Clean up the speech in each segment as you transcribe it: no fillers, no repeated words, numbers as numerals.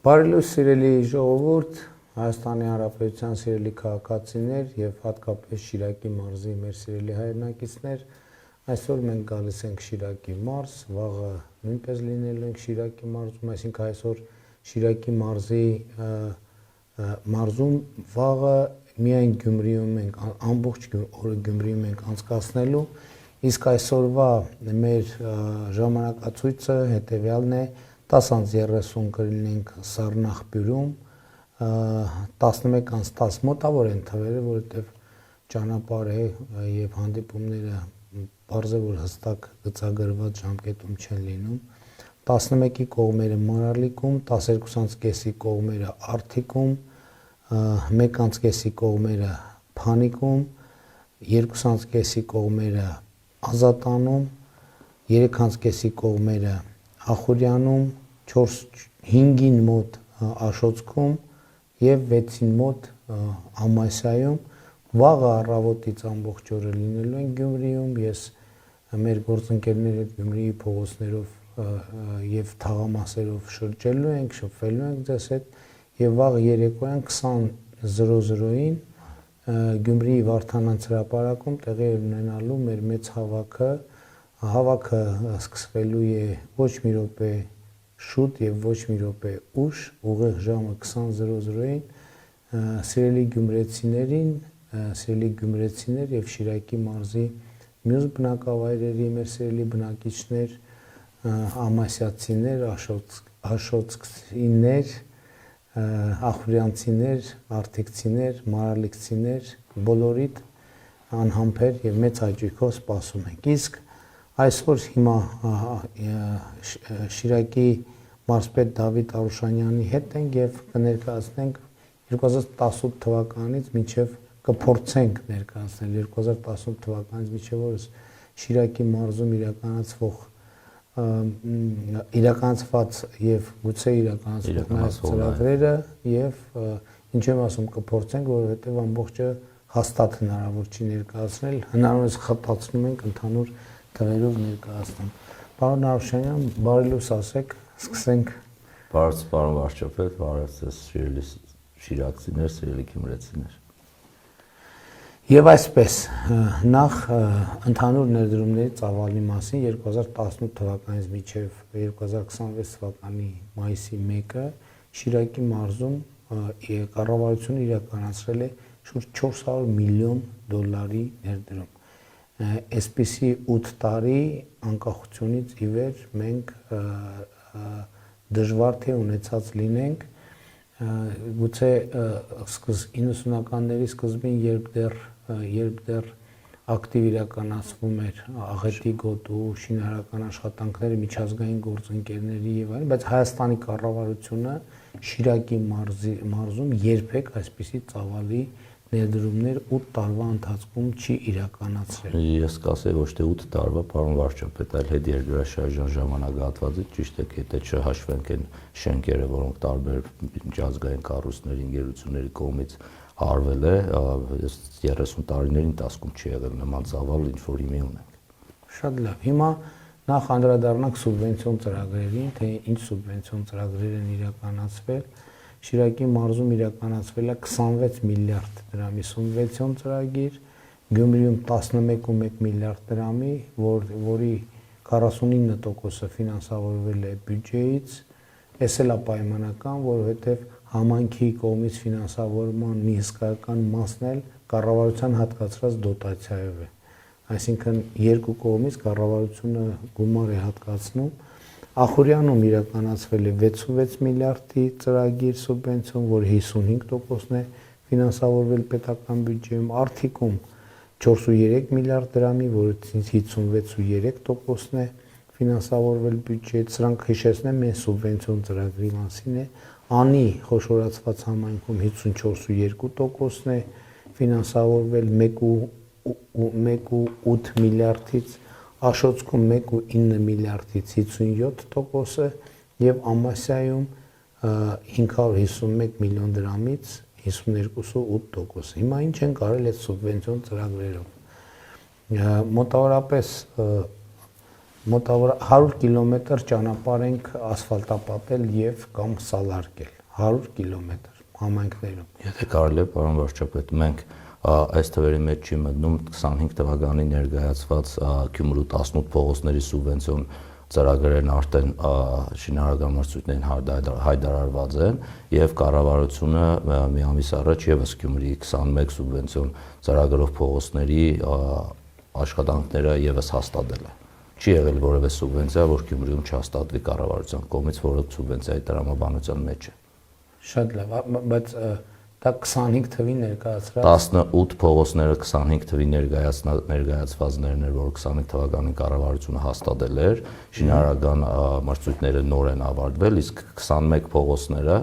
Բարելույս սիրելի ժողովուրդ, Հայաստանի Հանրապետության սիրելի քաղաքացիներ եւ հատկապես Շիրակի մարզի մեր սիրելի հայրենակիցներ, այսօր մենք գալիս ենք Շիրակի մարզ, վաղը նույնպես լինելու ենք Շիրակի մարզում, այսինքն այսօր Շիրակի մարզում վաղը միայն Գյումրիում ենք ամբողջ օրը Գյումրիում ենք անցկացնելու, իսկ այսօրվա մեր ժամանակացույցը հետեւյալն է 10:30 կլինենք Սառնախբյուրում, 11:10 մոտավոր են թվերը, որովհետև ճանապարհ է եւ հանդիպումները բարձր որ հստակ գծագրված ժամկետում չեն լինում, 11-ի կողմերը Մարալիկում, 12:30-ի կողմերը Արթիկում, 1:30-ի կողմերը Փանիկում, 2:30-ի կողմերը Ազատանում, 3:30-ի կողմերը Ախուրյանում, 4-5-ին մոտ Աշոցքում եւ 6-ին մոտ Ամասիայում, վաղը առավոտից ամբողջ օրը լինելու են Գյումրիում, ես մեր գործընկերների հետ Գյումրիի փողոցներով եւ թաղամասերով շրջելու ենք, շփվելու ենք ձեզ հետ եւ վաղ երեկոյան 20:00-ին Գյումրիի Վարդանանց հրապարակում տեղի է ունենալու մեր մեծ հավաքը սկսվելու է ոչ մի րոպե շուտ եւ ոչ մի րոպե ուշ, ուղիղ ժամը 20:00-ին սիրելի գյումրեցիներ եւ Շիրակի մարզի մյուս բնակավայրերի մեր սիրելի բնակիչներ, ամասիացիներ, աշոցքցիներ, ախուրյանցիներ, արթիկցիներ, մարալիկցիներ, բոլորիդ անհամբեր եւ մեծ հաճույքով սպասում ենք։ Իսկ այսօր հիմա Շիրակի մարզպետ Դավիթ Արուշանյանի հետ ենք եւ կներկայացնենք 2018 թվականից մինչեւ կփորձենք ներկայացնել 2018 թվականից մինչեւ օրս Շիրակի մարզում իրականացված եւ գուցե իրականացված ծրագրերը եւ ինչ եմ ասում կփորձենք, որովհետեւ ամբողջը հաստատ հնարավոր չի ներկայացնել, հնարավորինս խտացնում ենք ընդհանուր թվերով ներկայացնում։ Պարոն Արուշանյան, բարելույս ասեք, սկսենք։ Բարև պարոն վարչապետ, բարև ձեզ սիրելի շիրակցիներ, սիրելի գյումրեցիներ։ Եվ այսպես, նախ ընդհանուր ներդրումների ծավալի մասին 2018 թվականից մինչև 2026 թվականի մայիսի 1-ը Շիրակի մարզում կառավարությունը իրականացրել է շուրջ 400 միլիոն դոլարի ներդրում։ Այսպիսի 8 տարի անկախությունից ի վեր մենք դժվար թե ունեցած լինենք, գուցե 90-ականների սկզբին, երբ դեռ ակտիվ իրականացվում էր աղետի գոտու, շինարարական աշխատանքները միջազգային գործընկերների եւ այլն, բայց Հայաստանի կառավարությունը Շիրակի մարզում երբեք այսպիսի ծավալի ներդրումներ 8 տարվա ընթացքում չի իրականացրել։ Ես կասեի ոչ թե 8 տարվա, պարոն վարչապետ, այլ հետերկրաշարժան ժամանակահատվածից, ճիշտ է, եթե չհաշվենք այն շենքերը, որոնք տարբեր միջազգային կառույցների, ընկերությունների կողմից արվել է, 30 տարիների ընթացքում չի եղել նման ծավալ, ինչ որ հիմա ունենք։ Շատ լավ։ Հիմա նախ անդրադառնանք սուբվենցիոն ծրագրերին, թե ինչ սուբվենցիոն ծրագրեր են իրականացվել։ Շիրակի մարզում իրականացվել է 26 միլիարդ դրամի սուբվենցիոն ծրագիր, Գյումրիում 11.1 միլիարդ դրամի, որի 49%-ը ֆինանսավորվել է բյուջեից, այս էլ է պայմանական, որովհետև համայնքի կողմից ֆինանսավորման մի հսկայական մասն էլ կառավարության հատկացրած դոտացիայով է։ Այսինքն երկու կողմից կառավարությունը գումար է հատկացնում։ Ախուրյանում իրականացվել է 66 միլիարդի ծրագիր սուբվենցիոն, որի 55%-ն է ֆինանսավորվել պետական բյուջեում, Արթիկում 4.3 միլիարդ դրամի, որից 56.3%-ն է ֆինանսավորվել բյուջեից, սրանք հիշեցնեմ մեր սուբվենցիոն ծրագրի մասին է, Անի խոշորացված համայնքում 54.2%-ն է ֆինանսավորվել 1.8 միլիարդից, Աշոցքում 1.9 միլիարդից 57%-ը եւ Ամասիայում 551 միլիոն դրամից 52.8%։ Հիմա ինչ են կարել այդ սուբվենցիոն ծրագրերով։ Մոտավորապես մոտավոր 100 կիլոմետր ճանապարհ ենք ասֆալտապատել եւ կամ սալարկել 100 կիլոմետր համայնքներում։ Եթե կարելի է, պարոն վարչապետ, մենք այս թվերի մեջ չի մտնում 25 թվականի ներկայացված Գյումրու 18 փողոցների սուբվենցիոն ծրագրերն արդեն շինարարական մրցույթներին հայտարարված են եւ կառավարությունը մի ամիս առաջ եւս Գյումրիի 21 սուբվենցիոն ծրագրով փողոցների աշխատանքները եւս հաստատել է։ Չի եղել որևէ սուբվենցիա, որ Գյումրիում չհաստատվի կառավարության կողմից, որը սուբվենցիայի տրամաբանության մեջ է։ Շատ լավ, բայց դա 25 թվի ներկայացրած 18 փողոցները 25 թվի ներկայացվածներն էր, որ 25 թվականին կառավարությունը հաստատել էր, շինարարական մրցույթները նոր են ավարտվել, իսկ 21 փողոցները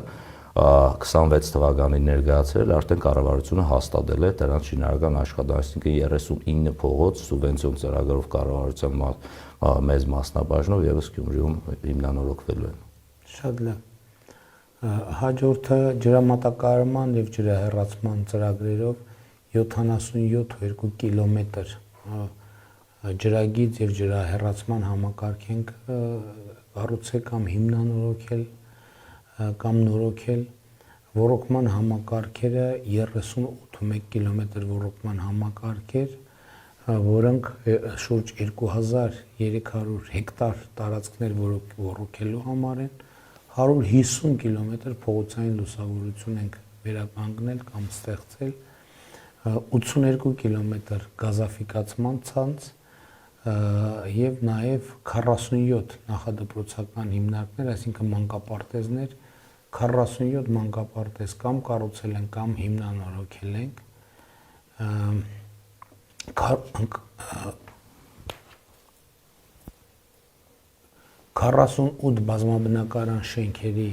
26 թվականին ներկայացրել արդեն կառավարությունը հաստատել է դրանց շինարարական աշխատանքին 39 փողոց սուբվենցիոն ծրագրով կառավարության մեծ մասնաբաժնով եւս Գյումրիում հիմնանորոգվելու են։ Շատ լավ։ Հաջորդը ջրամատակարարման եւ ջրահեռացման ծրագրերով 77.2 կիլոմետր ջրագիծ եւ ջրահեռացման համակարգ ենք կառուցել կամ հիմնանորոգել կամ նորոգել ոռոգման համակարգերը 38.1 կիլոմետր ոռոգման համակարգեր, որոնք շուրջ 2300 հեկտար տարածքներ ոռոգելու համար են 150 կիլոմետր փողոցային լուսավորություն ենք վերականգնել կամ ստեղծել 82 կիլոմետր գազաֆիկացման ցանց եւ նաեւ 47 նախադպրոցական հիմնարկներ, այսինքն մանկապարտեզներ 47 մանկապարտեզ կամ կառուցել են կամ հիմնանորոգել ենք 48 բազմաբնակարան շենքերի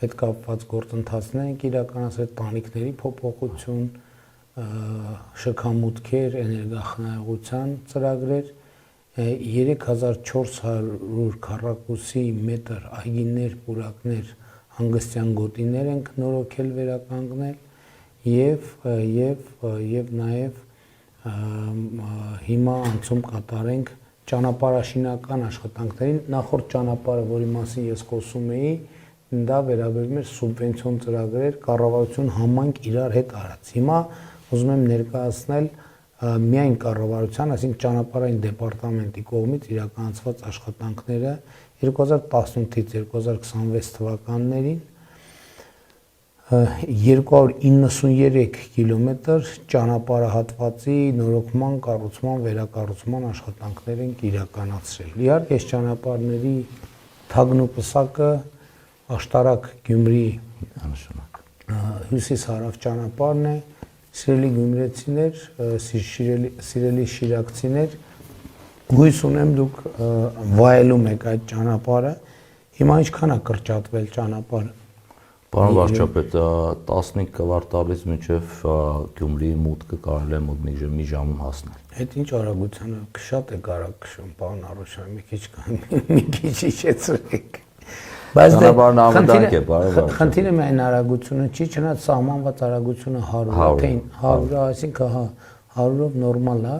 հետ կապված գործընթացներ են իրականացրել, տանիքների փոփոխություն, շքամուտքեր, էներգախնայողության ծրագրեր, 3400 քառակուսի մետր այգիներ, պուրակներ, հանգստյան գոտիներ ենք նորոգել վերականգնել եւ նաեւ հիմա անցում կատարենք ճանապարհաշինական աշխատանքներին նախորդ ճանապարհը, որի մասին ես խոսում էի, դա վերաբերում էր սուբվենցիոն ծրագրեր, կառավարություն համայնք իրար հետ արած։ Հիմա ուզում եմ ներկայացնել միայն կառավարության, այսինքն ճանապարհային դեպարտամենտի կողմից իրականացված աշխատանքները 2018-ից 2026 թվականներին 293 կիլոմետր ճանապարհահատվածի նորոգման, կառուցման, վերակառուցման աշխատանքներ են իրականացրել։ Իհարկե, այս ճանապարհների թագն ու պսակը աշտարակ Գյումրի հյուսիս-հարավ ճանապարհն է, սիրելի գյումրեցիներ, սիրելի շիրակցիներ, հույս ունեմ դուք վայելում եք այդ ճանապարհը։ Հիմա ինչքան է կրճատվել ճանապարհը։ Պարոն վարչապետ, 15 կվարտալից մինչև Գյումրիի մուտքը կարելի է մոտ մի ժամում հասնել։ Այդ ինչ արագությանը շատ է արագ քշում, պարոն Արոշյան, մի քիչ իջեցրեք։ Բայց ճանապարհն անվտանգ է, պարոն վարչապետ։ Խնդիրը միայն արագությունը չի, չնայած սահմանված արագությունը 100-ը, 100-ը, այսինքն հա 100-ով նորմալ է։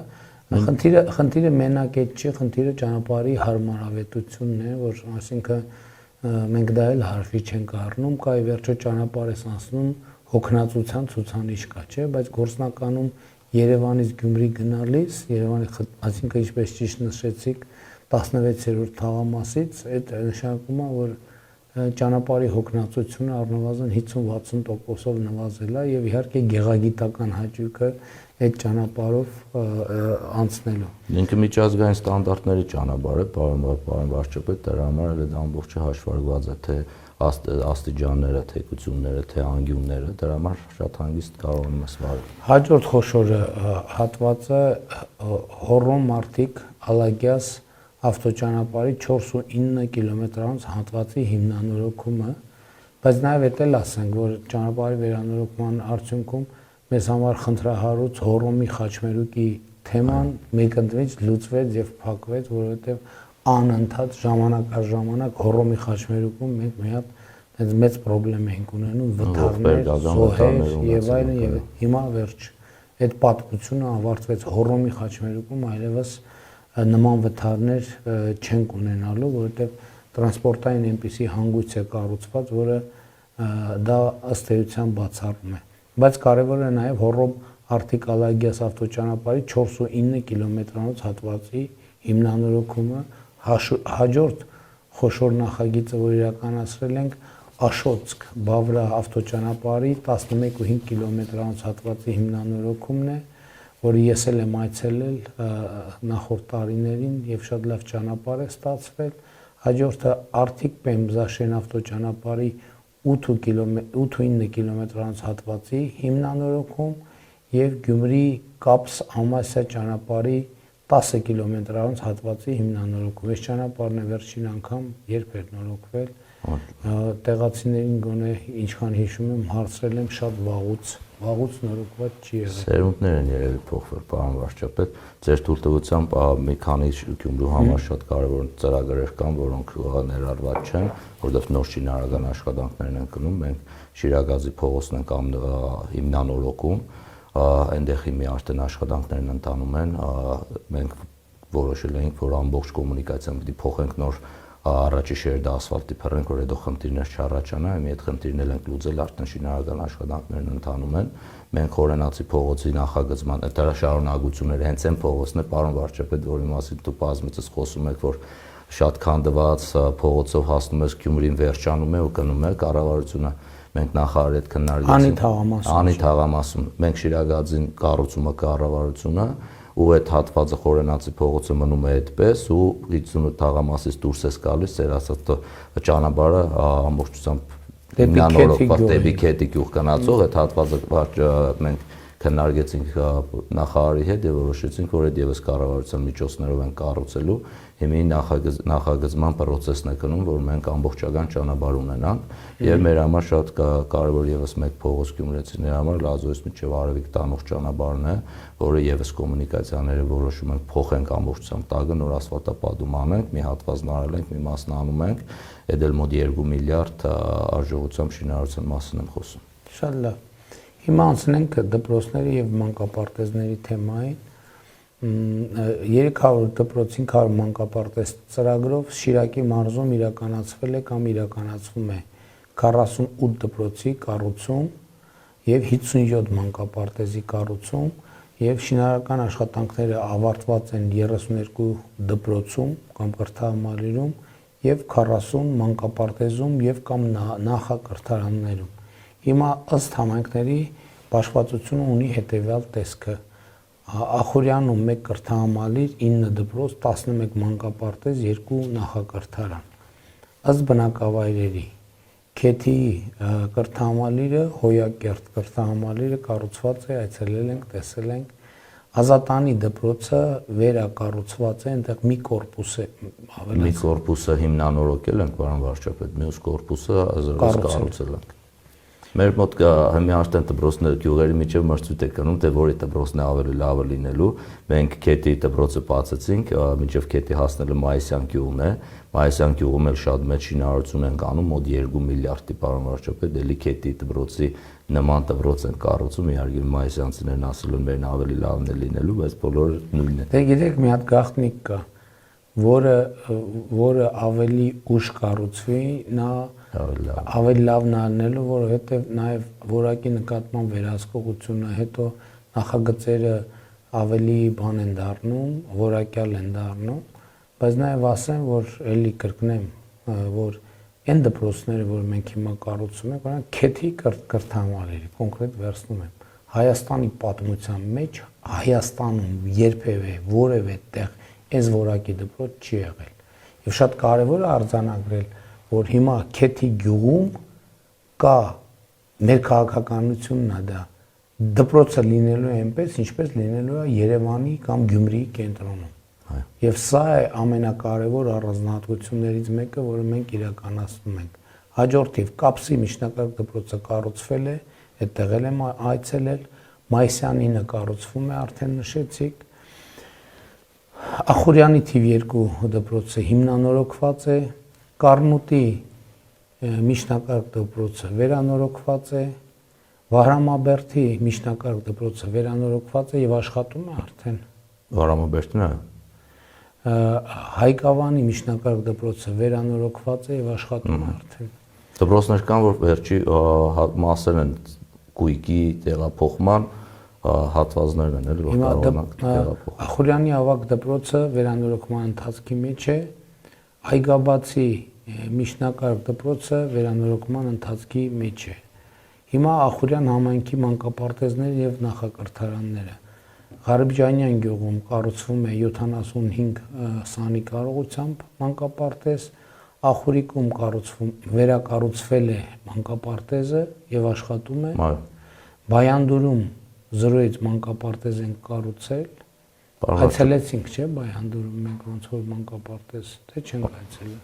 Խնդիրը մենակ այդ չի, խնդիրը ճանապարհի հարմարավետությունն է, որ այսինքն մենք դա էլ հարվի չենք առնում, կայ վերջո ճանապարհ ես անցնում հոգնածության ցուցանիշ կա, չէ, բայց գործնականում Երևանից Գյումրի գնալիս, այսինքն ինչպես ճիշտ նշեցիք 16-րդ թաղամասից, այդ նշանակում է, որ ճանապարհի հոգնածությունը առնվազն 50-60%-ով նվազել է եւ իհարկե գեղագիտական հաճույքը այդ ճանապարհով անցնելու։ Ինքը միջազգային ստանդարտների ճանապարհ է, պարոն վարչապետ, դրա համար էլ ամբողջը հաշվարկված է, թե աստիճանները, թեկությունները, թե անկյունները, դրա համար շատ հանգիստ կարող եմ ասվել։ Հաջորդ խոշոր հատվածը Հոռոմ Մարտիկ Ալագյաս ավտոճանապարհի 4.9 կիլոմետրանոց հատվածի հիմնանորոգումը, բայց նաև էդ էլ ասենք, որ ճանապարհի վերանորոգման արդյունքում մեզ համար խնդրահարույց Հոռոմի խաչմերուկի թեման մեկընտրից լուծվեց եւ փակվեց, որովհետեւ անընդհատ ժամանակ առ ժամանակ Հոռոմի խաչմերուկում մենք մի հատ մեծ խնդրեմ ենք ունենում վթարներ, զոհեր եւ այլն եւ հիմա վերջ այդ պատմությունը ավարտվեց Հոռոմի խաչմերուկում այլևս նման վթարներ չենք ունենալու, որովհետև տրանսպորտային այնպիսի հանգույց է կառուցված, որը դա ըստ էության բացառում է։ Բայց կարևոր է նաև Հոռոմ Արտիկ-Ալագիաս ավտոճանապարհի 4.9 կիլոմետրանոց հատվածի հիմնանորոգումը, հաջորդ խոշոր նախագիծը, որ իրականացրել ենք, Աշոտսկ-Բավրա ավտոճանապարհի 11.5 կիլոմետրանոց հատվածի հիմնանորոգումն է, որը ես էլ եմ այցելել նախորդ տարիներին եւ շատ լավ ճանապարհ է ստացվել։ Հաջորդը Արտիկ-Պեմզաշեն ավտոճանապարհի 8.9 կիլոմետրանոց հատվածի հիմնանորոգում եւ Գյումրի-Կապս-Ամասիա ճանապարհի 10 կիլոմետրանոց հատվածի հիմնանորոգում։ Այս ճանապարհն է վերջին անգամ երբ էր նորոգվել։ Տեղացիներին գոնե ինչքան հիշում եմ հարցրել եմ շատ վաղուց նորոգված չի եղել։ Սերունդներ են երևի փոխվել, պարոն վարչապետ, ձեր թույլտվությամբ մի քանի Գյումրու համար շատ կարևոր ծրագրեր կան, որոնք ներառված չեն, որովհետև նոր շինարարական աշխատանքներն են գնում, մենք Շիրագազի փողոցն ենք հիմնանորոգում, այնտեղ հիմի արդեն աշխատանքներն ընթանում են, մենք որոշել էինք, որ ամբողջ կոմունիկացիան պիտի փոխենք նոր առաջի շերտը ասֆալտի փռենք, որ հետո խնդիրներ չառաջանա, հիմի այդ խնդիրներն ենք լուծել, արդեն շինարարական աշխատանքներն ընթանում են։ Մենք Խորենացի փողոցի նախագծման դրա շարունակությունները հենց այն փողոցն է, պարոն վարչապետ, որի մասին դուք բազմիցս խոսում եք, որ շատ քանդված փողոցով հասնում ես Գյումրին վերջանում է ու գնում է կառավարությունը։ Մենք նախարարի հետ քննարկեցինք Անի թաղամասում։ Մենք Շիրագազին կառուցումը կառավարությունը ու այդ հատվածը Խորենացի փողոցը մնում է այդպես ու 58 թաղամասից դուրս ես գալիս, ծեր ասած ճանապարհը ամբողջությամբ հիմնանորոգված դեպի Քետի գյուղ գնացող այդ հատվածը մենք քննարկեցինք նախարարի հետ եւ որոշեցինք, որ այդ եւս կառավարության միջոցներով են կառուցելու։ Հիմի նախագծման process-ն է գնում, որ մենք ամբողջական ճանապարհ ունենանք եւ մեր համար շատ կարեւոր եւս մեկ փողոց գյումրեցիների համար Լազարոս միջև Արևիկ տանող ճանապարհն է, որը եւս կոմունիկացիաները որոշում ենք փոխենք ամբողջությամբ տակը, նոր ասֆալտապատում անենք, մի հատվածն արել ենք, մի մասն անում ենք, այդ էլ մոտ 2 միլիարդ արժողությամբ շինարարության մասին եմ խոսում։ Շատ լավ։ Հիմա անցնենք դպրոցների եւ մանկապարտեզների թեմային։ 300 դպրոցին 100 մանկապարտեզ ծրագրով Շիրակի մարզում իրականացվել է կամ իրականացվում է 48 դպրոցի կառուցում եւ 57 մանկապարտեզի կառուցում եւ շինարարական աշխատանքները ավարտված են 32 դպրոցում կամ կրթահամալիրում եւ 40 մանկապարտեզում եւ կամ նախակրթարաններում։ Հիմա ըստ համայնքների պաշտպանությունը ունի հետևյալ տեսքը. Ախորյանում 1 կրթահամալիր, 9 դպրոց, 11 մանկապարտեզ, 2 նախակրթարան։ Ըստ բնակավայրերի Քեթիի կրթահամալիրը, Հոյակերտ կրթահամալիրը կառուցված է, այցելել ենք, տեսել ենք։ Ազատանի դպրոցը վերակառուցված է, այնտեղ մի կորպուս է Մի կորպուսը հիմնանորոգել ենք, պարոն վարչապետ, մյուս կորպուսը կառուցել ենք։ Մեր մոտ հիմա արդեն դպրոցները գյուղերի միջև մրցույթ է գնում, թե որի դպրոցն է ավելի լավը լինելու։ Մենք Քեթի դպրոցը բացեցինք, միջև Քեթի հասնելը Մայիսյան գյուղն է։ Մայիսյան գյուղում էլ շատ մեծ շինարարություն են անում, մոտ 2 միլիարդի պարոն վարչապետ, էլի Քեթի դպրոցի նման դպրոց են կառուցում, իհարկե մայիսյանցիներն ասել են մերն ավելի լավն է լինելու, բայց բոլորը նույնն է։ Դե գիտեք, մի հատ գաղտնիք կա, որը ավելի ուշ կառուցվի, նա ավելի լավն ալնելու, որովհետև նաև որակի նկատմամբ վերահսկողությունը, հետո նախագծերը ավելի բան են դառնում, որակյալ են դառնում, բայց նաև ասեմ, որ էլի կրկնեմ, որ այն դպրոցները, որ մենք հիմա կառուցում ենք, օրինակ Քեթի կրթահամալիրը կոնկրետ վերցնում եմ, Հայաստանի պատմության մեջ Հայաստանում երբևէ որևէ տեղ այս որակի դպրոց չի եղել։ Եվ շատ կարևոր է արձանագրել, որ հիմա Քեթի գյուղում կա մեր քաղաքականությունն է դա դպրոցը լինելու է այնպես, ինչպես լինելու է Երևանի կամ Գյումրիի կենտրոնում։ Եվ սա է ամենակարևոր առանձնահատկություններից մեկը, որը մենք իրականացնում ենք։ Հաջորդիվ Կապսի միջնակարգ դպրոցը կառուցվել է, այդտեղ եմ այցելել, Մայիսյանինը կառուցվում է, արդեն նշեցիք։ Ախորյանի թիվ 2 դպրոցը հիմնանորոգված է, Կառնուտի միջնակարգ դպրոցը վերանորոգված է, Վահրամաբերդի միջնակարգ դպրոցը վերանորոգված է եւ աշխատում է արդեն։ Վահրամաբերդն է։ Հայկավանի միջնակարգ դպրոցը վերանորոգված է եւ աշխատում է արդեն։ Դպրոցներ կան, որ վերջի մասեր են գույքի տեղափոխման հատվածներն են, էլի որ կարողանանք տեղափոխել։ Ախուրյանի ավագ դպրոցը վերանորոգման ընթացքի մեջ է, Այգաբացի միջնակարգ դպրոցը վերանորոգման ընթացքի մեջ է։ Հիմա Ախուրյան համայնքի մանկապարտեզները եւ նախակրթարանները Ղարաբջանյան գյուղում կառուցվում է 75 սանի կարողությամբ մանկապարտեզ, Ախուրիկում վերակառուցվել է մանկապարտեզը եւ աշխատում է։ Բայանդուրում 0-ից մանկապարտեզ են կառուցել։ Այցելեցինք, չէ՞, Բայանդուրում մենք ոնց որ մանկապարտեզ, թե չենք այցելել։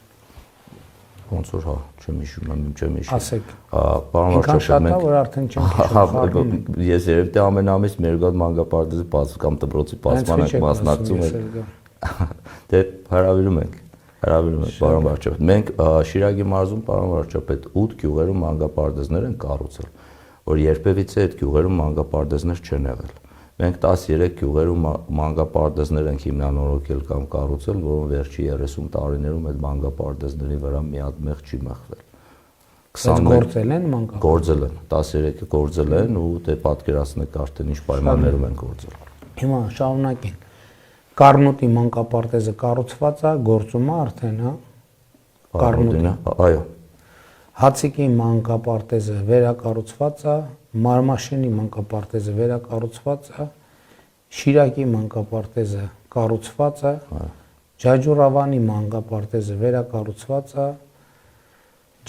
Ոնց որ հա, չեմ հիշում։ Ասեք։ Պարոն վարչապետ, մենք որ արդեն չենք հիշում։ Ես երևի թե ամեն ամիս մեր գալ մանկապարտեզի բաց կամ դպրոցի բացման ենք մասնակցում ենք։ Դե հրավիրում ենք, պարոն վարչապետ։ Մենք Շիրակի մարզում, պարոն վարչապետ, 8 գյուղերում մանկապարտեզներ են կառուցել, որ երբևիցե այդ գյուղերում մանկապարտեզներ չեն եղել։ Մենք 13 գյուղերում մանկապարտեզներ ենք հիմնանորոգել կամ կառուցել, որոնք վերջի 30 տարիներում այդ մանկապարտեզների վրա մի հատ մեղ չի մեղվել։ 20 գործել են մանկապարտեզ։ Գործել են, 13-ը գործել են ու դե պատկերացնեք արդեն ինչ պայմաններում են գործել։ Հիմա շարունակենք։ Կառնուտի մանկապարտեզը կառուցված է, գործում է արդեն, հա։ Կառնուտին, այո։ Հացիկի մանկապարտեզը վերակառուցված է, Մարմաշենի մանկապարտեզը վերակառուցված է, Շիրակի մանկապարտեզը կառուցված է, Ջաջուրավանի մանկապարտեզը վերակառուցված է,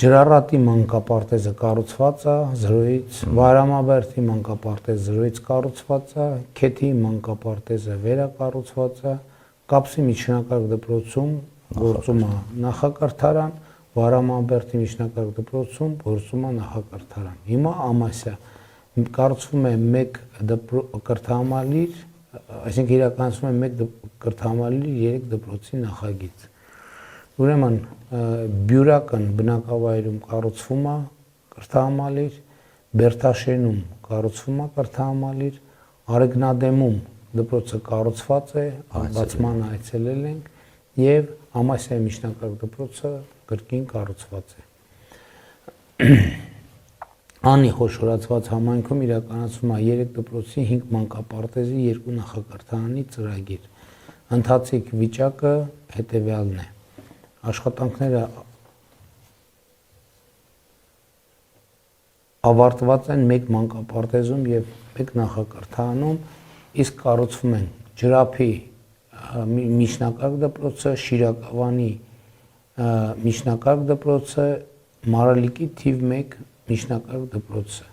Ջրառատի մանկապարտեզը կառուցված է 0-ից, Վարամաբերդի մանկապարտեզը 0-ից կառուցված է, Քեթի մանկապարտեզը վերակառուցված է, Կապսի միջնակարգ դպրոցում գործում է նախակրթարան, Վարամաբերդի միջնակարգ դպրոցում գործում է նախակրթարան։ Հիմա ամասյա կառուցվում է 1 կրթահամալիր, այսինքն իրականացվում է 1 կրթահամալիր 3 դպրոցի նախագիծ։ Ուրեմն Բյուրակն բնակավայրում կառուցվում է կրթահամալիր, Բերթաշենում կառուցվում է կրթահամալիր, Արեգնադեմում դպրոցը կառուցված է, բացման այցելել ենք եւ Ամասիայի միջնակարգ դպրոցը կրկին կառուցված է։ Անի խոշորացված համայնքում իրականացվում է 3 դպրոցի 5 մանկապարտեզի 2 նախակրթարանի ծրագիր։ Ընթացիկ վիճակը հետևյալն է։ Աշխատանքները ավարտված են 1 մանկապարտեզում եւ 1 նախակրթարանում, իսկ կառուցվում են Ջրափի միջնակարգ դպրոցը, Շիրակավանի միջնակարգ դպրոցը, Մարալիկի թիվ 1 միջնակարգ դպրոցը։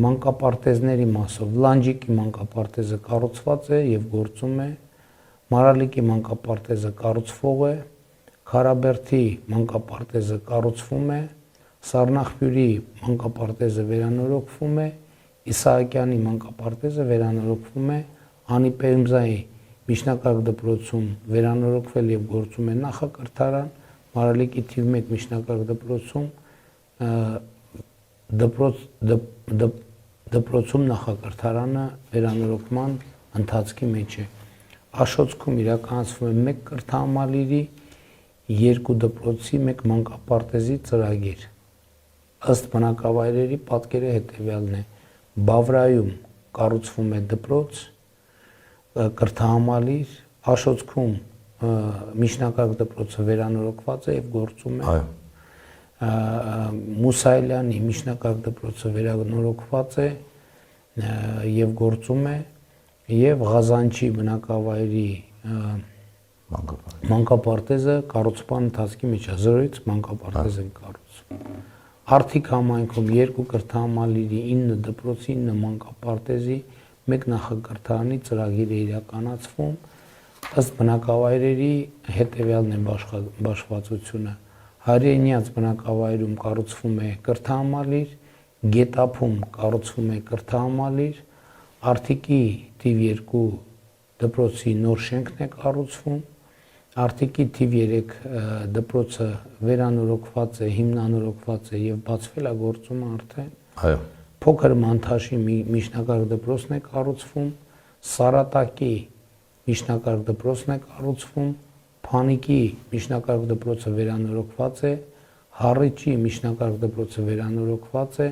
Մանկապարտեզների մասով Լանջիկի մանկապարտեզը կառուցված է եւ գործում է, Մարալիկի մանկապարտեզը կառուցվող է, Քարաբերդի մանկապարտեզը կառուցվում է, Սառնախբյուրի մանկապարտեզը վերանորոգվում է, Իսահակյանի մանկապարտեզը վերանորոգվում է, Անիպերմզայի միջնակարգ դպրոցում վերանորոգվել եւ գործում է նախակրթարան, Մարալիկի թիվ 1 միջնակարգ դպրոցում դպրոցում նախակրթարանը վերանորոգման ընթացքի մեջ է։ Աշոցքում իրականացվում է 1 կրթահամալիրի 2 դպրոցի 1 մանկապարտեզի ծրագիր։ Ըստ բնակավայրերի պատկերը հետևյալն է։ Բավրայում կառուցվում է դպրոց, կրթահամալիր, Աշոցքում միջնակարգ դպրոցը վերանորոգված է եւ գործում է։ Մուսայելյանի միջնակարգ դպրոցը վերանորոգված է եւ գործում է եւ Ղազանչի բնակավայրի մանկապարտեզը կառուցման ընթացքի մեջ է, 0-ից մանկապարտեզ են կառուցում։ Արթիկ համայնքում 2 կրթահամալիրի 9 դպրոցի 9 մանկապարտեզի 1 նախակրթարանի ծրագիր է իրականացվում, ըստ բնակավայրերի հետևյալն է բաշխվածությունը։ Հարենյաց բնակավայրում կառուցվում է կրթահամալիր, Գետափում կառուցվում է կրթահամալիր, Արթիկի թիվ 2 դպրոցի նոր շենքն է կառուցվում, Արթիկի թիվ 3 դպրոցը վերանորոգված է, հիմնանորոգված է եւ բացվել է գործում արդեն։ Այո։ Փոքր Մանթաշի միջնակարգ դպրոցն է կառուցվում, Սարատակի միջնակարգ դպրոցն է կառուցվում, Փանիկի միջնակարգ դպրոցը վերանորոգված է, Հառիճի միջնակարգ դպրոցը վերանորոգված է,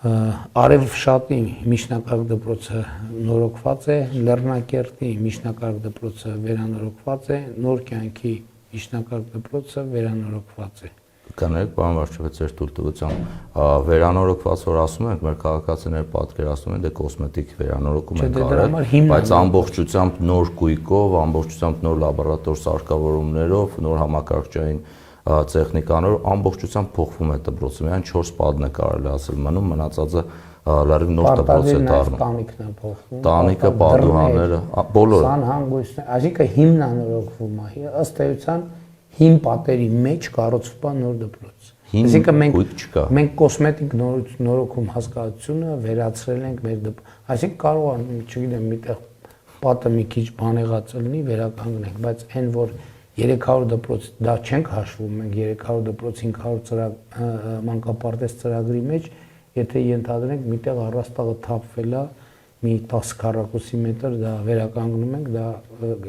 Արևշատի միջնակարգ դպրոցը նորոգված է, Լեռնակերտի միջնակարգ դպրոցը վերանորոգված է, Նոր կյանքի միջնակարգ դպրոցը վերանորոգված է։ Կանեք, պարոն վարչապետ, ձեր թույլտվությամբ վերանորոգված որ ասում ենք, մեր քաղաքացիները պատկերացնում են, դե կոսմետիկ վերանորոգում են արել, բայց ամբողջությամբ նոր կույկով, ամբողջությամբ նոր լաբորատոր սարքավորումներով, նոր համակարգչային տեխնիկաներով ամբողջությամբ փոխվում է դպրոցը, միայն 4 պատն է կարելի ասել մնում, մնացածը լրիվ նոր դպրոց է դառնում։ Տանիքն է փոխվում։ Տանիքը, պատուհանները, բոլորը։ Սանհանգույցն, այսինքն հիմնանորոգվում է, ըստ էության հին պատերի մեջ կառուցվում է նոր դպրոց։ Այսինքն մենք կոսմետիկ նորոգում հասկացությունը վերացրել ենք մեր այսինքն կարող է, չգիտեմ, միտեղ պատը մի քիչ բանեղած լինի, վերականգնենք, բայց այն որ 300 դպրոց դա չենք հաշվում, մենք 300 դպրոց 500 մանկապարտեզ ծրագրի մեջ, եթե ենթադրենք միտեղ առաստաղը թափվել է մի 10 քառակուսի մետր, դա վերականգնում ենք, դա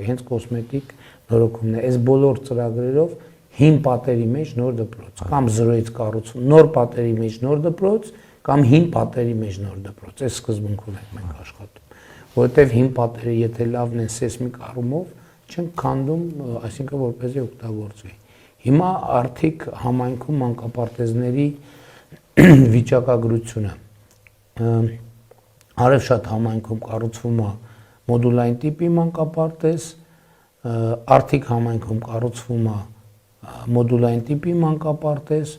հենց կոսմետիկ նորոգումն է։ Այս բոլոր ծրագրերով հին պատերի մեջ նոր դպրոց, կամ 0-ից կառուցում նոր պատերի մեջ նոր դպրոց, կամ հին պատերի մեջ նոր դպրոց։ Այս սկզբունքով ենք մենք աշխատում, որովհետև հին պատերը եթե լավն են սեյսմիկ առումով, չենք քանդում, այսինքն որպեսզի օգտագործվի։ Հիմա արդիկ համայնքում մանկապարտեզների վիճակագրությունը Արևշատ համայնքում կառուցվում է մոդուլային տիպի մանկապարտեզ, Արդիկ համայնքում կառուցվում է մոդուլային տիպի մանկապարտեզ,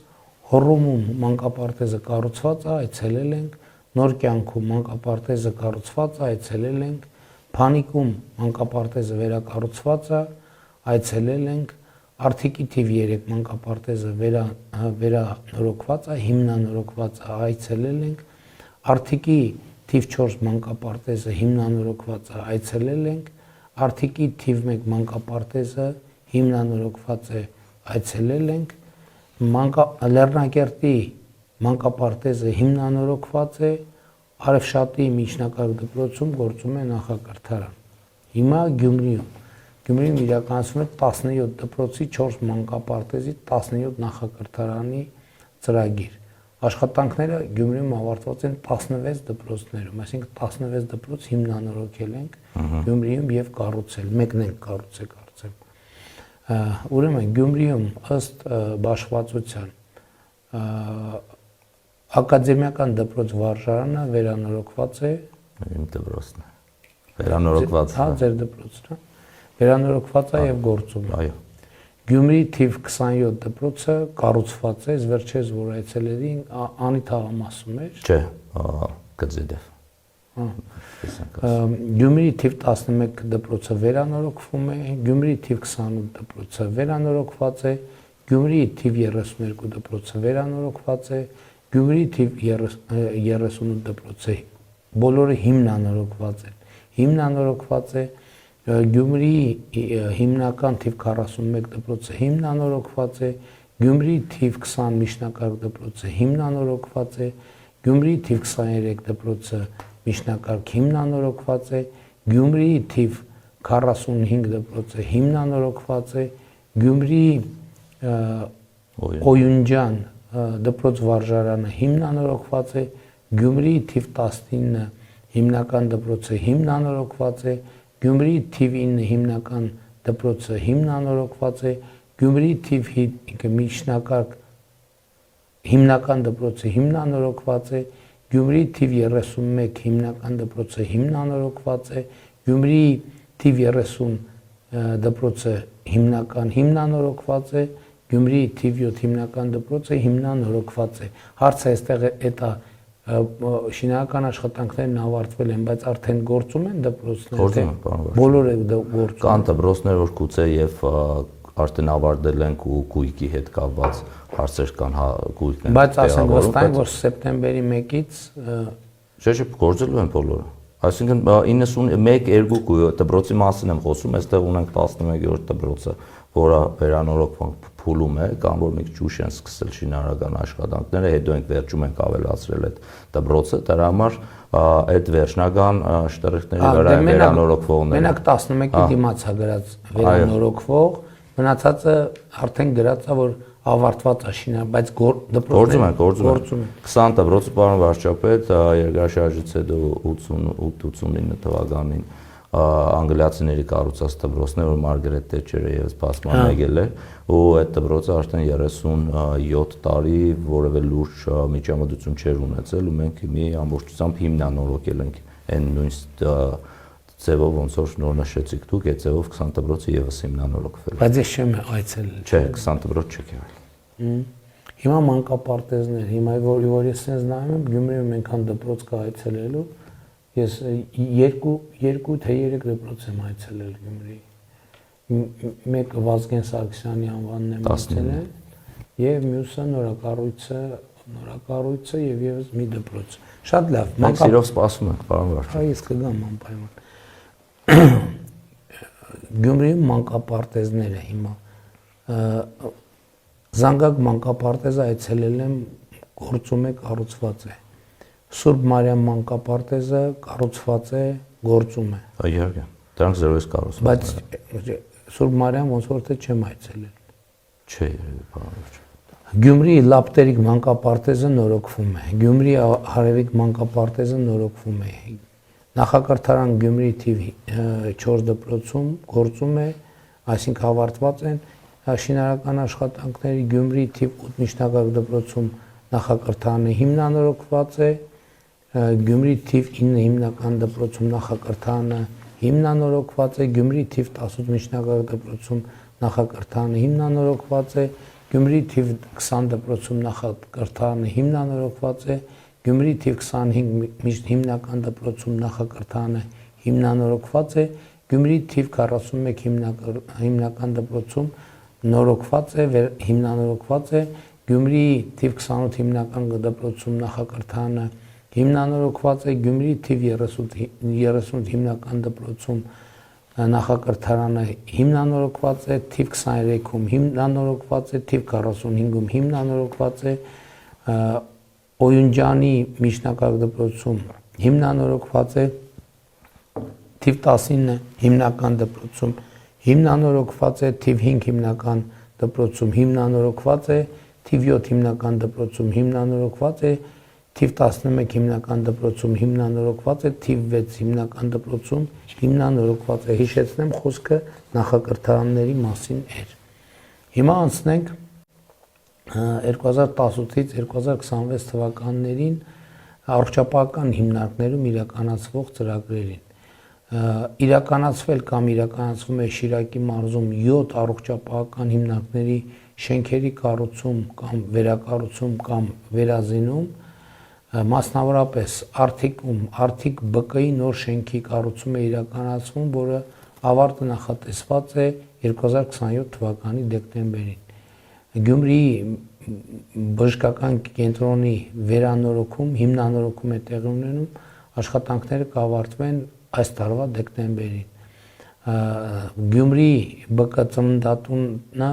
Հոռոմում մանկապարտեզը կառուցված է, այցելել ենք, Նոր կյանքում մանկապարտեզը կառուցված է, այցելել ենք, Փանիկում մանկապարտեզը վերակառուցված է, այցելել ենք, Արդիկի թիվ 3 մանկապարտեզը վերանորոգված է, հիմնանորոգված է, այցելել ենք, Արդիկի թիվ 4 մանկապարտեզը հիմնանորոգված է, այցելել ենք, Արդիկի թիվ 1 մանկապարտեզը հիմնանորոգված է, այցելել ենք, Լեռնակերտի մանկապարտեզը հիմնանորոգված է, Արևշատի միջնակարգ դպրոցում գործում է նախակրթարան։ Հիմա Գյումրիում իրականացվում է 17 դպրոցի 4 մանկապարտեզի 17 նախակրթարանի ծրագիր։ Աշխատանքները Գյումրիում ավարտված են 16 դպրոցներում, այսինքն 16 դպրոց հիմնանորոգել ենք Գյումրիում եւ կառուցել, մեկն ենք կառուցել կարծեմ։ Ուրեմն Գյումրիում ըստ բաշխվածության ակադեմիական դպրոց վարժարանը վերանորոգված է։ Իմ դպրոցն է։ Վերանորոգված։ Հա, ձեր դպրոցն է։ Վերանորոգված է եւ գործում է։ Այո։ Գյումրի թիվ 27 դպրոցը կառուցված է, վերջերս որ այցելեցին անի թաղամասում էր։ Չէ, Կձեդև։ Գյումրի թիվ 11 դպրոցը վերանորոգվում է, Գյումրի թիվ 28 դպրոցը վերանորոգված է, Գյումրի թիվ 32 դպրոցը վերանորոգված է, Գյումրի թիվ 38 դպրոցը բոլորը հիմնանորոգված են։ Հիմնանորոգված է Գյումրի հիմնական թիվ 41 դպրոցը հիմնանորոգված է, Գյումրի թիվ 20 միջնակարգ դպրոցը հիմնանորոգված է, Գյումրի թիվ 23 դպրոցը միջնակարգ հիմնանորոգված է, Գյումրի թիվ 45 դպրոցը հիմնանորոգված է, Գյումրի Օյունջան դպրոց վարժարանը հիմնանորոգված է, Գյումրի թիվ 19 հիմնական դպրոցը հիմնանորոգված է, Գյումրի թիվ 9 հիմնական դպրոցը հիմնանորոգված է, Գյումրի թիվ 5 միջնակարգ հիմնական դպրոցը հիմնանորոգված է, Գյումրի թիվ 31 հիմնական դպրոցը հիմնանորոգված է, Գյումրի թիվ 30 դպրոցը հիմնանորոգված է, Գյումրի թիվ 7 հիմնական դպրոցը հիմնանորոգված է։ Հարցը այստեղ է շինարարական աշխատանքներն ավարտվել են, բայց արդեն գործում են դպրոցները։ Բոլորը գործում։ Կան դպրոցներ, որ գուցե եւ արդեն ավարտել ենք ու գույքի հետ կապված հարցեր կան, գույքն է։ Բայց ասենք վստահ եմ, որ սեպտեմբերի 1-ից չէ, գործելու են բոլորը։ Այսինքն 91-2 դպրոցի մասին եմ խոսում, այստեղ ունենք 11-րդ դպրոցը, որը վերանորոգման փուլում է, կամ որ մի քիչ ուշ են սկսել շինարարական աշխատանքները, հետո ենք վերջում ենք ավելացրել այդ դպրոցը, դրա համար այդ վերջնական շտրիխների վրա վերանորոգվողները։ Մենակ 11-ի դիմաց է գրած վերանորոգվող, մնացածը արդեն գրած է, որ ավարտված է շինարարական, բայց գործում է 20 դպրոցը, պարոն վարչապետ, երկրաշարժից հետո 88-89 թվականին անգլիացիների կառուցած դպրոցներ, որ Մարգարետ Թետչերը եւս փաստման եկել էր, ու այդ դպրոցը արդեն 37 տարի որևէ լուրջ միջամտություն չէր ունեցել, ու մենք մի ամբողջությամբ հիմնանորոգել ենք այն նույն ձևով, ոնց որ նոր նշեցիք դուք, այդ ձևով 20 դպրոցը եւս հիմնանորոգվել է։ Բայց ես չեմ այցելել։ Չէ, 20 դպրոց չեք եղել։ Հիմա մանկապարտեզներ, հիմա որ ես sense նայում եմ, Գյումրիում այնքան դպրոց կա այցելելու, ես 2 թե 3 դպրոց եմ այցելել Գյումրի։ Մեկը Վազգեն Սարգսյանի անվանն եմ այցելել, եւ մյուսը նորակառույցը եւ եւս մի դպրոց։ Շատ լավ։ Մենք սիրով սպասում ենք, պարոն վարչապետ։ Ես կգամ անպայման։ Գյումրիում մանկապարտեզները հիմա Զանգակ մանկապարտեզը այցելել եմ, գործում է, կառուցված է։ Սուրբ Մարիամ մանկապարտեզը կառուցված է, գործում է։ Իհարկե, դրանք զրոյից կառուցված են։ Բայց Սուրբ Մարիամ ոնց որ թե չեմ այցելել։ Չէ, պարոն վարչապետ։ Գյումրի Լապտերիկ մանկապարտեզը նորոգվում է։ Գյումրի Հարևիկ մանկապարտեզը նորոգվում է։ Նախակրթարան Գյումրի թիվ 4 դպրոցում գործում է, այսինքն ավարտված են շինարարական աշխատանքների Գյումրի թիվ 8 միջնակարգ դպրոցում նախակրթարանը հիմնանորոգված է, Գյումրի թիվ 9 հիմնական դպրոցում նախակրթարանը հիմնանորոգված է, Գյումրի թիվ 18 միջնակարգ դպրոցում նախակրթարանը հիմնանորոգված է, Գյումրի թիվ 20 դպրոցում նախակրթարանը հիմնանորոգված է, Գյումրի թիվ 25 հիմնական դպրոցում նախակրթարանը հիմնանորոգված է, Գյումրի թիվ 41 հիմնական դպրոցում նորոգված է, հիմնանորոգված է, Գյումրի թիվ 28 հիմնական դպրոցում նախակրթարանը հիմնանորոգված է, Գյումրի թիվ 38 հիմնական դպրոցում նախակրթարանը հիմնանորոգված է, թիվ 23-ում հիմնանորոգված է, թիվ 45-ում հիմնանորոգված է, Օյունջանի միջնակարգ դպրոցում հիմնանորոգված է, թիվ 19 հիմնական դպրոցում հիմնանորոգված է, թիվ 5 հիմնական դպրոցում հիմնանորոգված է, թիվ 7 հիմնական դպրոցում հիմնանորոգված է, թիվ 11 հիմնական դպրոցում հիմնանորոգված է, թիվ 6 հիմնական դպրոցում հիմնանորոգված է։ Հիշեցնեմ, խոսքը նախակրթարանների մասին էր։ Հիմա անցնենք 2018-ից 2026 թվականներին առողջապահական հիմնարկներում իրականացվող ծրագրերին։ Իրականացվել կամ իրականացվում է Շիրակի մարզում 7 առողջապահական հիմնարկների շենքերի կառուցում կամ վերակառուցում կամ վերազինում, մասնավորապես Արթիկ ԲԿ-ի նոր շենքի կառուցում է իրականացվում, որը ավարտը նախատեսված է 2027 թվականի դեկտեմբերին։ Գյումրիի բժշկական կենտրոնի վերանորոգում, հիմնանորոգում է տեղի ունենում, աշխատանքները կավարտվեն այս տարվա դեկտեմբերին։ Գյումրիի ԲԿ ծննդատունը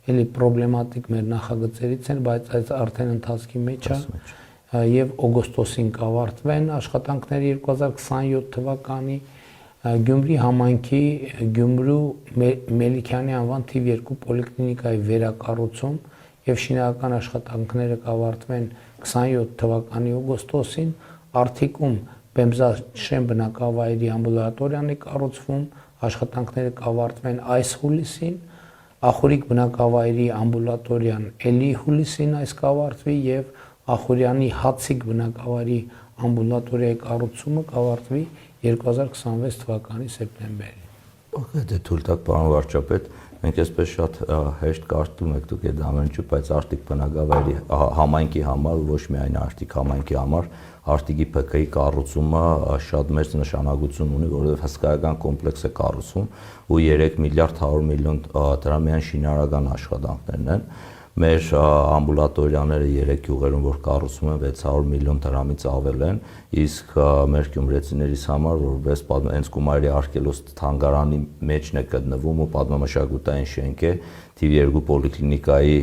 էլի պրոբլեմատիկ մեր նախագծերից են, բայց այս արդեն ընթացքի մեջ է եւ օգոստոսին կավարտվեն աշխատանքները 2027 թվականի Գյումրի համայնքի Գյումրու Մելիքյանի անվան թիվ 2 պոլիկլինիկայի վերակառուցում եւ շինարարական աշխատանքները կավարտվեն 27 թվականի օգոստոսին, Արթիկում Պեմզաշեն բնակավայրի ամբուլատորիան է կառուցվում, աշխատանքները կավարտվեն այս հուլիսին, Ախուրիկ բնակավայրի ամբուլատորիան էլի հուլիսին այս կավարտվի եւ Ախուրյանի Հացիկ բնակավայրի ամբուլատորիայի կառուցումը կավարտվի 2026 թվականի սեպտեմբերին։ Դե թույլ տաք, պարոն վարչապետ, մենք այսպես շատ հեշտ կարդում եք դուք այդ ամենը, բայց Արտիկ բնակավայրի համայնքի համար, ոչ միայն Արտիկ համայնքի համար, Արտիկի ՓԿ-ի կառուցումը շատ մեծ նշանակություն ունի, որովհետև հսկայական կոմպլեքս է կառուցվում ու 3 միլիարդ 100 միլիոն դրամյան շինարարական աշխատանքներն են, մեր ամբուլատորիաները 3 գյուղերում, որ կառուցում են 600 միլիոն դրամից ավել են, իսկ մեր գյումրեցիներիս համար, որպես հենց Գումարի արգելոց թանգարանի մեջն է գտնվում ու պատմամշակութային շենք է, թիվ 2 պոլիկլինիկայի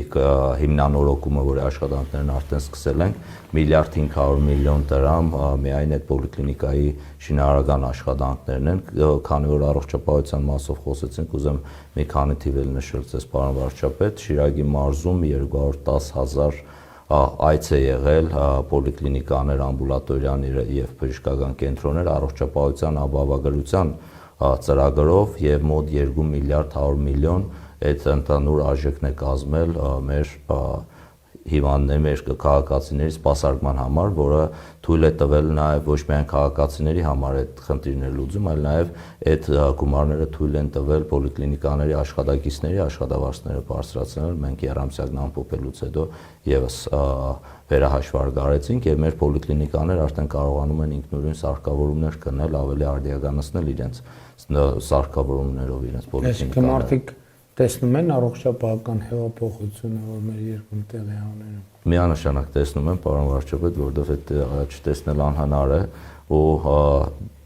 հիմնանորոգումը, որի աշխատանքներն արդեն սկսել ենք, 1.5 միլիոն դրամ միայն այդ պոլիկլինիկայի շինարարական աշխատանքներն են, քանի որ առողջապահության մասով խոսեցինք, ուզեմ մի քանի թիվ էլ նշել ձեզ, պարոն վարչապետ, Շիրակի մարզում 210,000 այց է եղել պոլիկլինիկաներ, ամբուլատորիաներ եւ բժշկական կենտրոններ առողջապահության ապահովագրության ծրագրով եւ մոտ 2 միլիարդ 100 միլիոն այդ ընդհանուր արժեքն է կազմել մեր հիվանդների, մեր քաղաքացիների սպասարկման համար, որը թույլ է տվել նաև ոչ միայն քաղաքացիների համար այդ խնդիրները լուծում, այլ նաև այդ գումարները թույլ են տվել պոլիկլինիկաների աշխատակիցների աշխատավարձները բարձրացնել։ Մենք երամսյակն ամփոփելուց հետո եւս վերահաշվարկարեցինք եւ մեր պոլիկլինիկաներ արդեն կարողանում են ինքնուրույն սարքավորումներ գնել, ավելի արդիականացնել իրենց սարքավորումներով իրենց պոլիկլինիկաները։ Տեսնում են առողջապահական հեղափոխությունը, որ մեր երկրում տեղի ունենում։ Միանշանակ տեսնում են, պարոն վարչապետ, որովհետև այդ չտեսնել անհնար է ու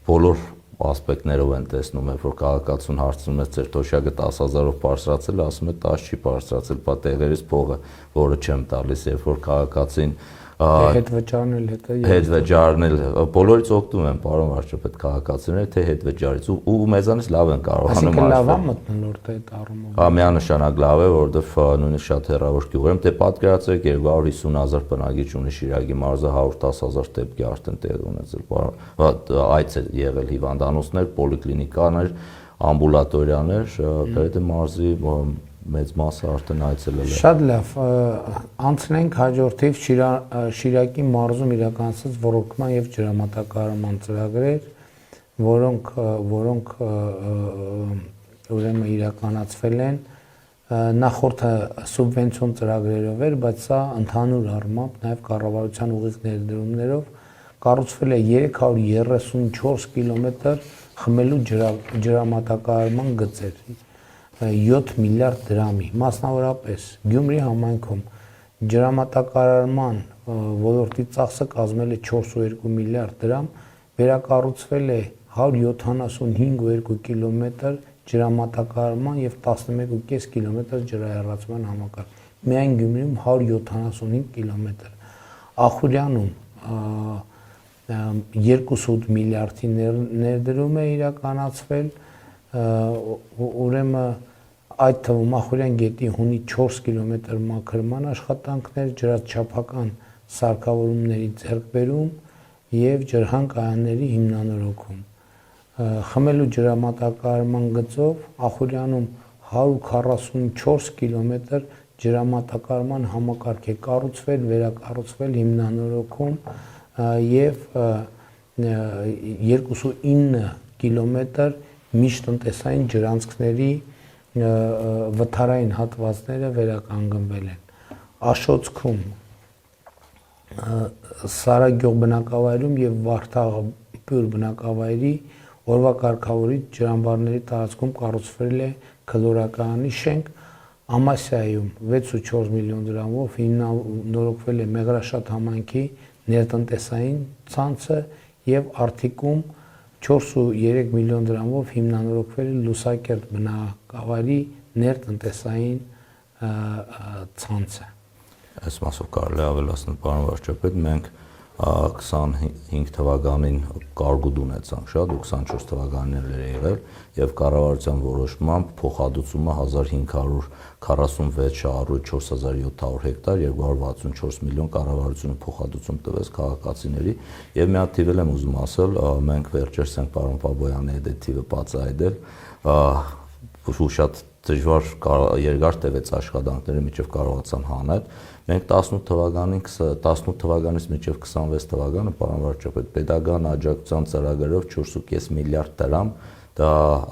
բոլոր ասպեկտներով են տեսնում, որ քաղաքացուն հարցնում է ձեր թոշակը 10,000-ով բարձրացել, ասում է 10 չի բարձրացել, բա տեղերից փողը, որը չեմ տալիս, երբ որ քաղաքացին հետ վճարն էլ բոլորից օգտվում են, պարոն վարչապետ, քաղաքացիները, թե հետ վճարից ու մեզանից լավ են կարողանում այսինքն լավ է մտնոլորտը այդ առումով։ Միանշանակ լավ է, որովհետև նույնիսկ շատ հեռավոր գյուղերում, դե պատկերացրեք 250,000 բնակիչ ունի Շիրակի մարզը, 110,000 դեպքի արդեն տեղ ունեցել, այց է եղել հիվանդանոցներ, պոլիկլինիկաներ, ամբուլատորիաներ, գրեթե մարզի մեծ մասը արդեն այցելել է։ Շատ լավ, անցնենք հաջորդիվ Շիրակի մարզում իրականացած ոռոգման եւ ջրամատակարարման ծրագրեր, որոնք ուրեմն իրականացվել են նախորդը սուբվենցիոն ծրագրերով էր, բայց սա ընդհանուր առմամբ նաեւ կառավարության ուղիղ ներդրումներով կառուցվել է 334 կիլոմետր խմելու ջրամատակարարման գծեր 7 միլիարդ դրամի, մասնավորապես Գյումրի համայնքում ջրամատակարարման ոլորտի ծախսը կազմել է 4.2 միլիարդ դրամ, վերակառուցվել է 175.2 կիլոմետր ջրամատակարարման եւ 11.5 կիլոմետր ջրահեռացման համակարգ։ Միայն Գյումրիում 175 կիլոմետր։ Ախուրյանում 2.8 միլիարդի ներդրում է իրականացվել, ուրեմն այդ թվում Ախուրյան գետի հունի 4 կիլոմետր մաքրման աշխատանքներ, ջրաչափական սարքավորումների ձեռքբերում եւ ջրհան-կայանների հիմնանորոգում։ Խմելու ջրամատակարարման գծով Ախուրյանում 144 կիլոմետր ջրամատակարարման համակարգ է կառուցվել, վերակառուցվել, հիմնանորոգում եւ 2.9 կիլոմետր միջտնտեսային ջրանցքների վթարային հատվածները վերականգնվել են։ Աշոցքում, Սարագյուղ բնակավայրում եւ Վարդաղբյուր բնակավայրի օրվա կարգավորիչ ջրամբարների տարածքում կառուցվել է քլորակայանի շենք, Ամասիայում 6.4 միլիոն դրամով հիմնանորոգվել է Մեղրաշատ համայնքի ներտնտեսային ցանցը եւ Արթիկում 4.3 միլիոն դրամով հիմնանորոգվել է Լուսակերտ բնակավայրի ներտնտեսային ցանցը։ Այս մասով կարելի է ավելացնել, պարոն վարչապետ, մենք 25 թվականին կարգուտ ունեցանք շատ, 24 թվականին էր եղել եւ կառավարության որոշմամբ փոխհատուցումը 1546 շահառու 4700 հեկտար 264 միլիոն կառավարությունը փոխհատուցում տվեց քաղաքացիների եւ մի հատ թիվ եմ ուզում ասել, մենք վերջերս ենք պարոն Պապոյանի հետ այդ թիվը բացահայտել, շատ դժվար երկար տևեց աշխատանքները մինչև կարողացան հանել։ Մենք 18 թվականից մինչև 26 թվականը, պարոն վարչապետ, պետական աջակցության ծրագրերով 4.5 միլիարդ դրամ դա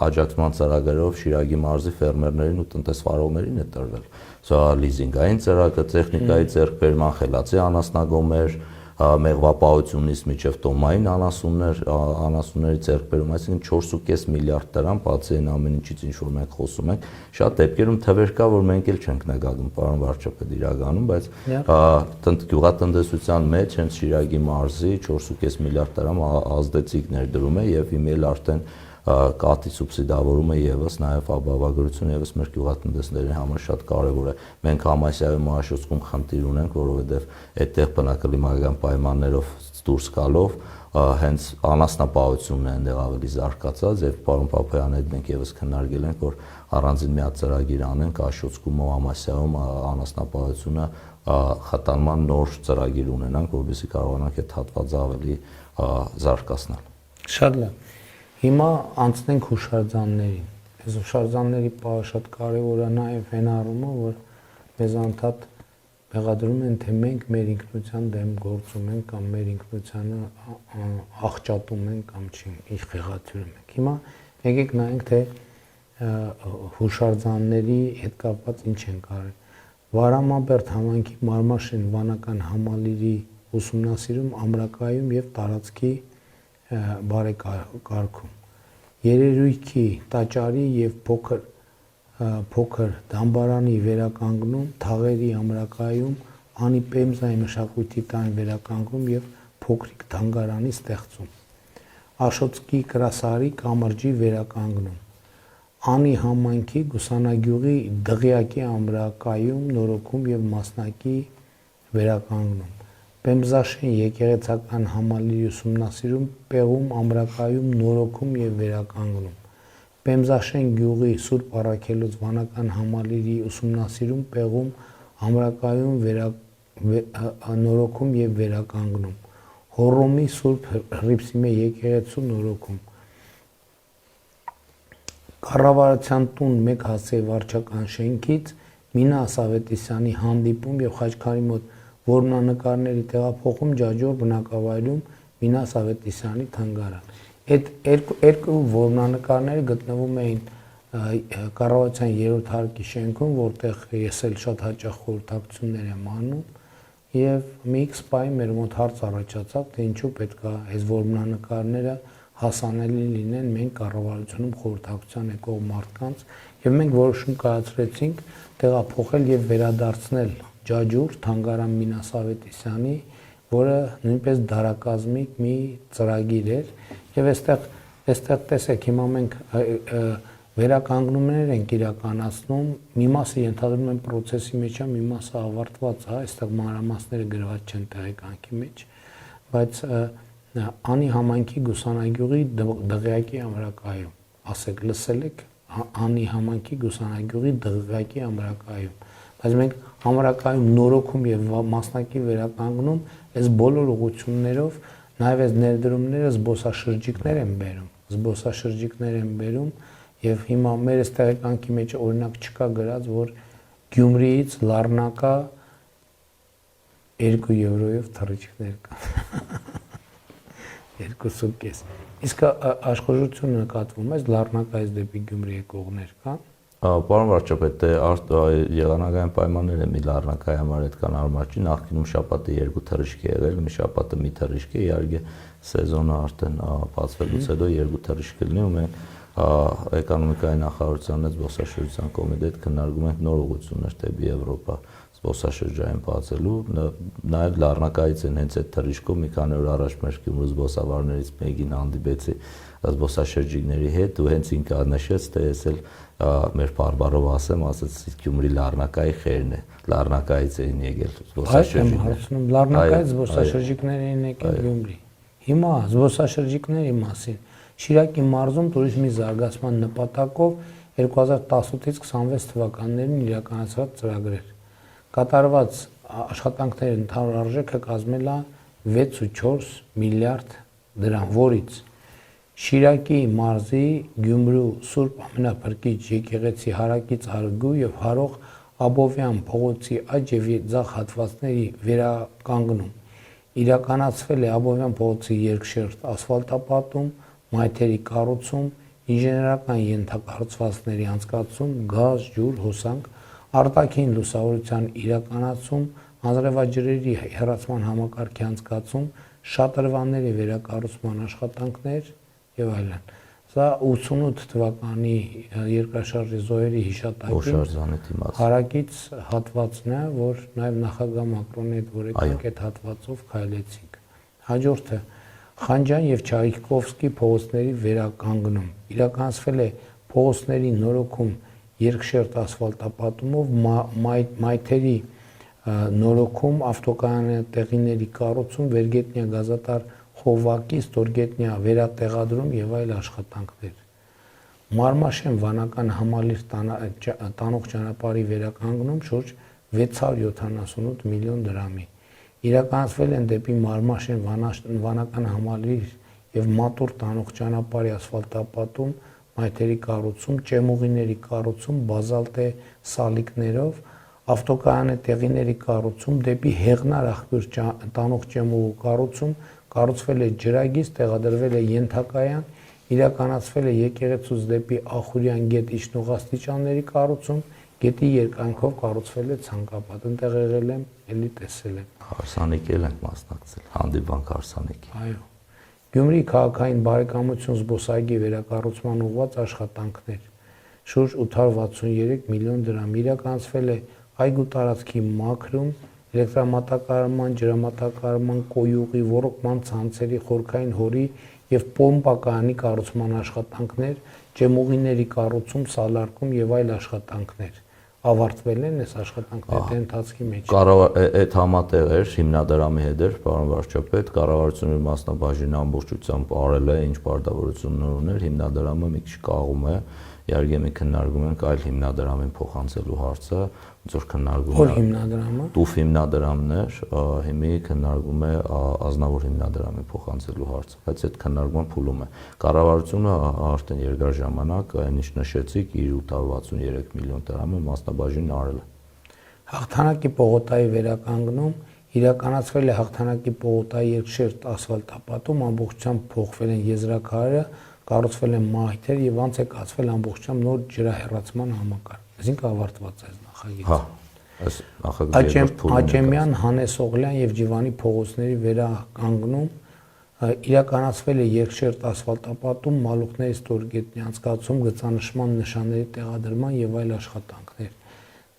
աջակցման ծրագրերով Շիրակի մարզի ֆերմերներին ու տնտեսվարողներին է տրվել։ Սա լիզինգային ծրագիր, տեխնիկայի ձեռքբերման, խելացի անասնագոմեր, մեղվապահությունից մինչև տոմային անասունների ձեռքբերում, այսինքն 4.5 միլիարդ դրամ, բացի այն ամեն ինչից, ինչ որ մենք խոսում ենք, շատ դեպքերում թվեր կա, որ մենք էլ չենք նկատում, պարոն վարչապետ, իրականում, բայց գյուղատնտեսության մեջ հենց Շիրակի մարզի 4.5 միլիարդ դրամ ազդեցիկ ներդրում է եւ հիմա էլ արդեն կատի սուբսիդավորումը եւս նաեւ ապահովագրությունը եւս մեր գյուղատնտեսների համար շատ կարեւոր է։ Մենք Համասյանի Մաշոցքում խնդիր ունենք, որովհետեւ այդտեղ բնակլիմայական պայմաններով դուրս գալով հենց անասնապահությունն է այնտեղ ավելի զարգացած եւ պարոն Պապայանի հետ մենք եւս քննարկել ենք, որ առանձին մի հատ ծրագիր անենք Աշոցքում ու Համասյանում անասնապահությունը խթանման նոր ծրագիր ունենանք, որովհետեւ կարողանանք այդ հատվածը ավելի զարգացնել։ Շատ լավ։ Հիմա անցնենք հուշարձաններին։ Այս հուշարձանների պահը շատ կարևոր է նաև այն առումով, որ մեզ անդադ մեղադրում են, թե մենք մեր ինքնության դեմ գործում ենք կամ մեր ինքնությանը աղճատում ենք կամ ինչ խեղաթյուրում ենք։ Հիմա եկեք նայենք, թե հուշարձանների հետ կապված ինչ են կարել։ Վարամաբերդ համայնքի Մարմաշեն վանական համալիրի ուսումնասիրում ամրակայում եւ տարածքի բարեկարգում, երերույթի, տաճարի եւ փոքր դամբարանի վերականգնում, թաղերի ամրակայում, անի պեմզայի մշակույթի տան վերականգնում եւ փոքրիկ թանգարանի ստեղծում, Աշոտսկի կրասարի կամրջի վերականգնում, անի համայնքի Գուսանագյուղի դղյակի ամրակայում, նորոգում եւ մասնակի վերականգնում, Պեմզաշեն եկեղեցական համալիրի ուսումնասիրում, պեղում, ամրակայում, նորոգում եւ վերականգնում, Պեմզաշեն գյուղի Սուրբ Առաքելոց վանական համալիրի ուսումնասիրում, պեղում, ամրակայում, նորոգում եւ վերականգնում, Հոռոմի Սուրբ Հռիփսիմե եկեղեցու նորոգում, Կառավարության տուն 1 հասցե վարչական շենքից Մինա Ասավետիսյանի հանդիպում եւ Խաչքարի մոտ որմնանկարների տեղափոխում Ջաջոր բնակավայրում Մինա Ասավետիսյանի թանգարան։ Այդ երկու որմնանկարները գտնվում էին կառավարության 3-րդ հարկի շենքում, որտեղ ես էլ շատ հաճախ խորհրդակցություններ եմ անում եւ մի X պահի մեր մոտ հարց առաջացավ, թե ինչու պետք է այս որմնանկարները հասանելի լինեն մենք կառավարությունում խորհրդակցության եկող մարդկանց եւ մենք որոշում կայացրեցինք տեղափոխել եւ վերադարձնել Ջաջուր թանգարան Մինա Ասավետիսյանի, որը նույնպես դարակազմիկ մի ծրագիր էր եւ այստեղ տեսեք հիմա մենք վերականգնումներ ենք իրականացնում, մի մասը ենթադրում են process-ի մեջ է, մի մասը ավարտված է, այստեղ մանրամասները գրված չեն տեղեկանքի մեջ, բայց անի համայնքի Գուսանագյուղի դղյակի ամրակայում, ասեք, լսել եք, անի համայնքի Գուսանագյուղի դղյակի ամրակայում, բայց մենք ամրակայում նորոգում եւ մասնակի վերականգնում այս բոլոր ուղղություններով նաեւ այս ներդրումները զբոսաշրջիկներ են բերում եւ հիմա մեր այս տեղեկանքի մեջ օրինակ չկա գրած, որ Գյումրիից Լառնակա 2 եվրոյով թռիչքներ կան։ 2.5։ Իսկ աշխուժությունը նկատվում է Լառնակայից դեպի Գյումրի եկողներ կան։ Պարոն վարչապետ, եղանակային պայմանները մի Լառնակայի համար այդքան հարմար չի, նախկինում շաբաթը 2 թռիչք է եղել, մի շաբաթը մի թռիչք է, իհարկե սեզոնը արդեն բացվելուց հետո 2 թռիչք կլինի ու մենք էկոնոմիկայի նախարարության հետ զբոսաշրջության կոմիտեի հետ քննարկում ենք նոր ուղղություններ դեպի Եվրոպա զբոսաշրջային բացելու, նաև Լառնակայից են հենց այդ թռիչքով մի քանի օր առաջ մեր Գյումրու զբոսավարներից մեկին հանդիպեցի զբոսաշրջիկների հետ ու հենց ինքը նշեց, թե ես էլ մեր բարբարով ասեց Գյումրի Լառնակայի խերն է, Լառնակայից էին եկել զբոսաշրջիկներ։ Լառնակայից զբոսաշրջիկներ էին եկել Գյումրի։ Հիմա զբոսաշրջիկների մասին Շիրակի մարզում տուրիզմի զարգացման նպատակով 2018-ից 26 թվականներին իրականացված ծրագրեր։ Կատարված աշխատանքների ընդհանուր արժեքը կազմել է 6.4 միլիարդ դրամ, որից Շիրակի մարզի Գյումրու Սուրբ Ամենափրկիչ եկեղեցի հարակից հարգու եւ Հարող Աբովյան փողոցի աջ եւ ձախ հատվածների վերականգնում իրականացվել է Աբովյան փողոցի երկշերտ ասֆալտապատում, մայթերի կառուցում, ինժեներական ենթակառուցվածքների անցկացում, գազ, ջուր, հոսանք, արտաքին լուսավորության իրականացում, անձրևաջրերի հեռացման համակարգի անցկացում, շատրվանների վերակառուցման աշխատանքներ եւ այլն։ Սա 88 թվականի երկրաշարժի զոհերի հիշատակին հարակից հատվածն է, որ նաեւ նախագահ Մակրոնի հետ որ եկանք այդ հատվածով քայլեցինք։ Հաջորդը Խանջան եւ Չայկովսկի փողոցների վերականգնում։ Իրականացվել է փողոցների նորոգում երկշերտ ասֆալտապատումով, մայթերի նորոգում, ավտոկայանատեղիների կառուցում, վերգետնյա գազատար խովակի, ստորգետնյա վերատեղադրում եւ այլ աշխատանքներ։ Մարմաշեն վանական համալիր տանող ճանապարհի վերականգնում շուրջ 678 միլիոն դրամի։ Իրականացվել են դեպի Մարմաշեն վանական համալիր եւ Մատուր տանող ճանապարհի ասֆալտապատում, մայթերի կառուցում, ճեմուղիների կառուցում, բազալտե սալիկներով, ավտոկայանատեղիների կառուցում, դեպի Հեղնար աղբյուր տանող ճեմուղու կառուցում, կառուցվել է ջրագիծ, տեղադրվել է ենթակայան, իրականացվել է եկեղեցուց դեպի Ախուրյան գետ իջնող աստիճանների կառուցում, գետի երկայնքով կառուցվել է ցանկապատ։ Այնտեղ եղել եմ, էլի տեսել եմ։ Հարսանիքել ենք մասնակցել, հանդիպանք հարսանիքի։ Այո։ Գյումրի քաղաքային բարեկամություն զբոսայգի վերակառուցման ուղղված աշխատանքներ։ Շուրջ 863 միլիոն դրամ իրականացվել է այգու տարածքի մաքրում, էլեկտրամատակարարման, ջրամատակարարման, կոյուղի, ոռոգման ցանցերի, խորքային հորի եւ պոմպակայանի կառուցման աշխատանքներ, ջեմուղիների կառուցում, սալարկում եւ այլ աշխատանքներ։ Ավարտվել են այս աշխատանքները ընթացքի մեջ։ Այդ համատեղ էր հիմնադրամի հետ էր, պարոն վարչապետ, կառավարությունը մասնաբաժին ամբողջությամբ արել է, ինչ պարտավորություններ ուներ, հիմնադրամը մի քիչ կաղում է, իհարկե մենք քննարկում ենք այլ հիմնադրամին փոխանցելու հարցը, ոնց որ քննարկում Որ հիմնադրամը։ Տուֆ հիմնադրամն էր, հիմի քննարկում է ազնավոր հիմնադրամին փոխանցելու հարցը, բայց այդ քննարկումը փուլում է։ Կառավարությունը արդեն երկար ժամանակ, այն ինչ նշեցիք, իր 863 միլիոն դրամը մասնաբաժին արել է։ Հաղթանակի պողոտայի վերականգնում իրականացվել է Հաղթանակի պողոտայի երկշերտ ասֆալտապատում, ամբողջությամբ փոխվել են եզրաքարերը, կառուցվել են մահիթեր եւ անց է կացվել ամբողջությամբ նոր ջրահեռացման համակարգ։ Այսինքն ավարտված է նախագիծը։ Այս նախագիծը Աճեմյան, Հանեսօղլյան եւ Ջիվանի փողոցների վերականգնում իրականացվել է երկշերտ ասֆալտապատում, մալուխների ստորգետնյա անցկացում, գծանշման նշանների տեղադրման եւ այլ աշխատանքներ։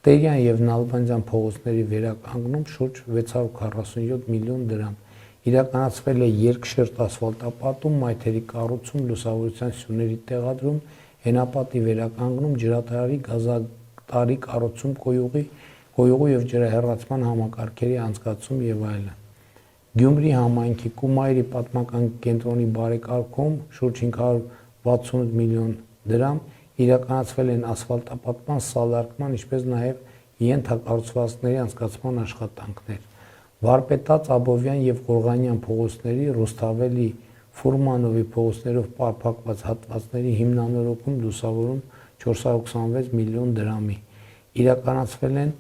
Տերյան եւ Նալբանդյան փողոցների վերականգնում շուրջ 647 միլիոն դրամ։ Իրականացվել է երկշերտ ասֆալտապատում, մայթերի կառուցում, լուսավորության սյուների տեղադրում, հենապատի վերականգնում, ջրատարի, գազատարի կառուցում, կոյուղի եւ ջրահեռացման համակարգերի անցկացում եւ այլն։ Գյումրի համայնքի Կումայրի պատմական կենտրոնի բարեկարգում շուրջ 568 միլիոն դրամ իրականացվել են ասֆալտապատման, սալարկման, ինչպես նաեւ ենթակառուցվածքների անցկացման աշխատանքներ։ Վարպետաց, Աբովյան եւ Ղորղանյան փողոցների, Ռուսթավելի, Ֆուրմանովի փողոցներով պարփակված հատվածների հիմնանորոգում, լուսավորում 426 միլիոն դրամի։ Իրականացվել են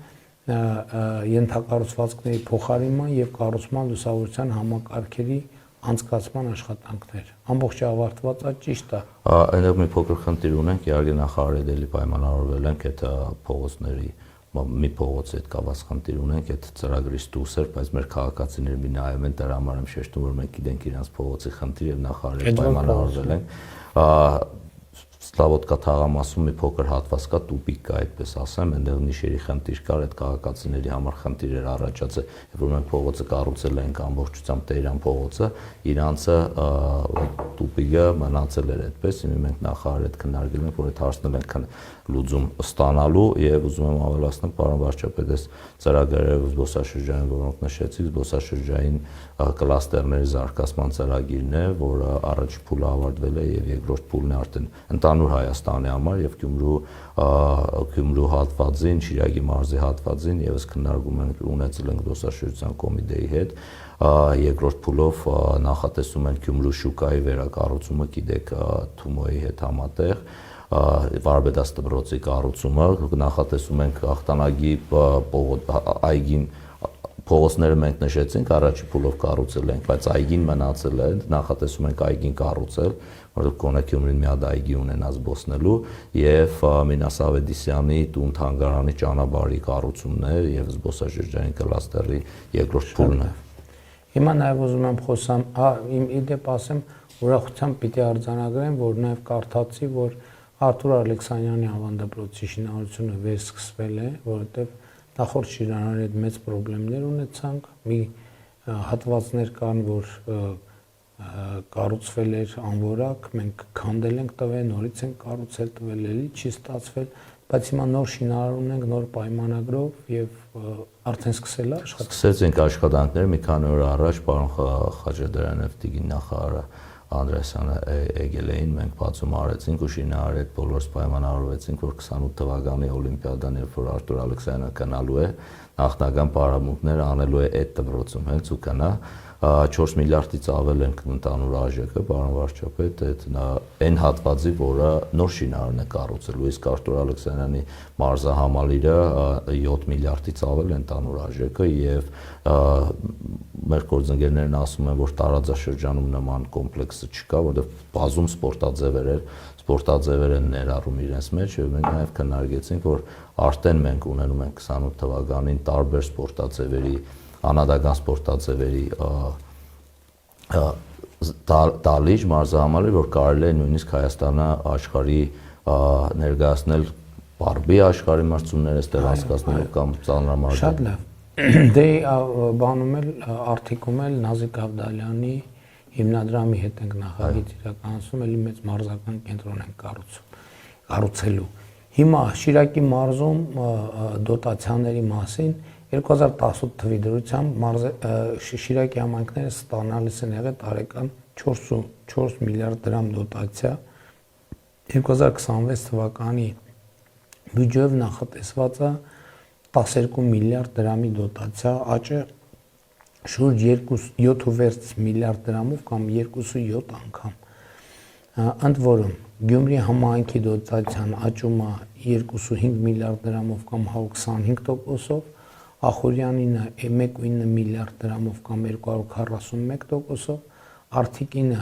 ենթակառուցվածքների փոխարինման եւ կառուցման լուսավորության համակարգերի անցկացման աշխատանքներ։ Ամբողջը ավարտված է, ճիշտ է։ Այնտեղ մի փոքր խնդիր ունենք, իհարկե նախարարելի պայմանավորվել ենք այդ փողոցների մի փողոց այդ կապված խնդիր ունենք, այդ ծրագրից դուրս էր, բայց մեր քաղաքացիները մի նայում են դրա համար եմ շեշտում, որ մենք գիտենք իրանց փողոցի խնդիր եւ նախարարել պայմանավորվել ենք։ Սլավոդկա թաղամասում մի փոքր հատված կա, տուպիկ կա, այդպես ասեմ, այնտեղ նիշերի խնդիր կար, այդ քաղաքացիների համար խնդիր էր առաջացել, երբ որ մենք փողոցը կառուցել ենք ամբողջությամբ Տերյան փողոցը, իրանցը տուպիկը մնացել էր այդպես, հիմա մենք նախարարել հետ քննարկել ենք, որ այդ հարցն ենք լուծում ստանալու եւ ուզում եմ ավելացնել, պարոն վարչապետ, այս ծրագրերը զբոսաշրջային, որոնք նշեցիք, զբոսաշրջային կլաստերների զարգացման ծրագիրն է, որը առաջին փուլը ավարտվել է եւ երկրորդ փուլն է արդեն ընդհանուր Հայաստանի համար եւ Գյումրու հատվածին, Շիրակի մարզի հատվածին եւս քննարկում ենք ունեցել ենք զբոսաշրջության կոմիտեի հետ, երկրորդ փուլով նախատեսում են Գյումրու շուկայի վերակառուցումը, գիտեք, Թումոյի հետ համատեղ Վարպետաց դպրոցի կառուցումը, նախատեսում ենք Հաղթանակի այգին փողոցները մենք նշեցինք, առաջի փուլով կառուցել ենք, բայց այգին մնացել է, նախատեսում ենք այգին կառուցել, որովհետև կոնե Գյումրին մի հատ այգի ունենա զբոսնելու եւ Մինաս Ավետիսյանի տուն թանգարանի ճանապարհի կառուցումներ եւ զբոսաշրջանային կլաստերի երկրորդ փուլն է։ Հիմա նաև ուզում եմ խոսամ, իմ իդեպ ասեմ, ուրախությամբ պիտի արձանագրեմ, որ նաև կարդացի, որ Արթուր Ալեքսանյանի ավանդապրոցի շինարարությունը վերսկսվել է, որովհետև նախորդ շինարարի հետ մեծ խնդիրներ ունեցանք, մի հատվածներ կան, որ կառուցվել էր անորակ, մենք քանդել ենք տվել, նորից ենք կառուցել տվել, էլի չի ստացվել, բայց հիմա նոր շինարար ունենք, նոր պայմանագրով եւ արդեն սկսել է աշխատել։ Սկսեցինք աշխատանքները մի քանի օր առաջ պարոն Խաչատրյանով Տիգին նախարարը Անդրեասյանը եկել էին, մենք բացում արեցինք ու շինարարի հետ բոլորս պայմանավորվեցինք, որ 28 թվականի Օլիմպիադան, երբ որ Արթուր Ալեքսանյանը գնալու է, նախնական պարապմունքները անելու է այդ դպրոցում հենց ու գնա 4 միլիարդից ավել են ընդհանուր արժեքը, պարոն վարչապետ, այն հատվածի, որը նոր շինարարն է կառուցելու, իսկ Արթուր Ալեքսանյանի մարզահամալիրը 7 միլիարդից ավել է ընդհանուր արժեքը եւ մեր գործընկերներն ասում են, որ տարածաշրջանում նման կոմպլեքսը չկա, որովհետեւ բազում սպորտաձևեր են ներառում իրենց մեջ եւ մենք նաեւ քննարկեցինք, որ արդեն մենք ունենում ենք 28 թվականին տարբեր սպորտաձևերի անհատական սպորտաձևերի տալիճ մարզահամալիր, որ կարելի է նույնիսկ Հայաստանը աշխարհի ներկայացնել բարբի աշխարհի մրցումներ այստեղ հասկացնելու կամ ծանրամարզի։ Շատ լավ։ Դե բանում էլ արտիքում էլ Նազիկ Ավդալյանի հիմնադրամի հետ ենք նախագիծ իրականացում, էլի մեծ մարզական կենտրոն ենք կառուցելու։ Հիմա Շիրակի մարզում դոտացիաների մասին 2018 թվականի դրությամբ Շիրակի համայնքները ստանալիս են եղել տարեկան 4 միլիարդ դրամ դոտացիա, 2026 թվականի բյուջեով նախատեսված է 12 միլիարդ դրամի դոտացիա, աճը շուրջ 7.6 միլիարդ դրամով կամ 2.7 անգամ։ Ընդ որում Գյումրի համայնքի դոտացիան աճում է 2.5 միլիարդ դրամով կամ 125%-ով, Ախուրյանինը 1.9 միլիարդ դրամով կամ 241%-ով, Արթիկինը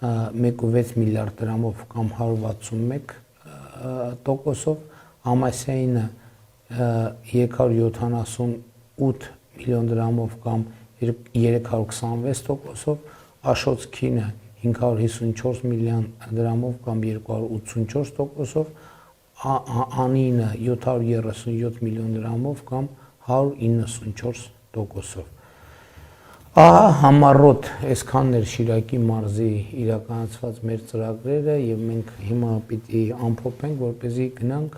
1.6 միլիարդ դրամով կամ 161%-ով, Ամասյայինը 378 միլիոն դրամով կամ 326%-ով, Աշոտսկինը 554 միլիոն դրամով կամ 284%-ով, Անինը 737 միլիոն դրամով կամ 194%-ով։ Ահա համառոտ այսքանն էր Շիրակի մարզի իրականացված մեր ծրագրերը եւ մենք հիմա պիտի ամփոփենք, որպեսզի գնանք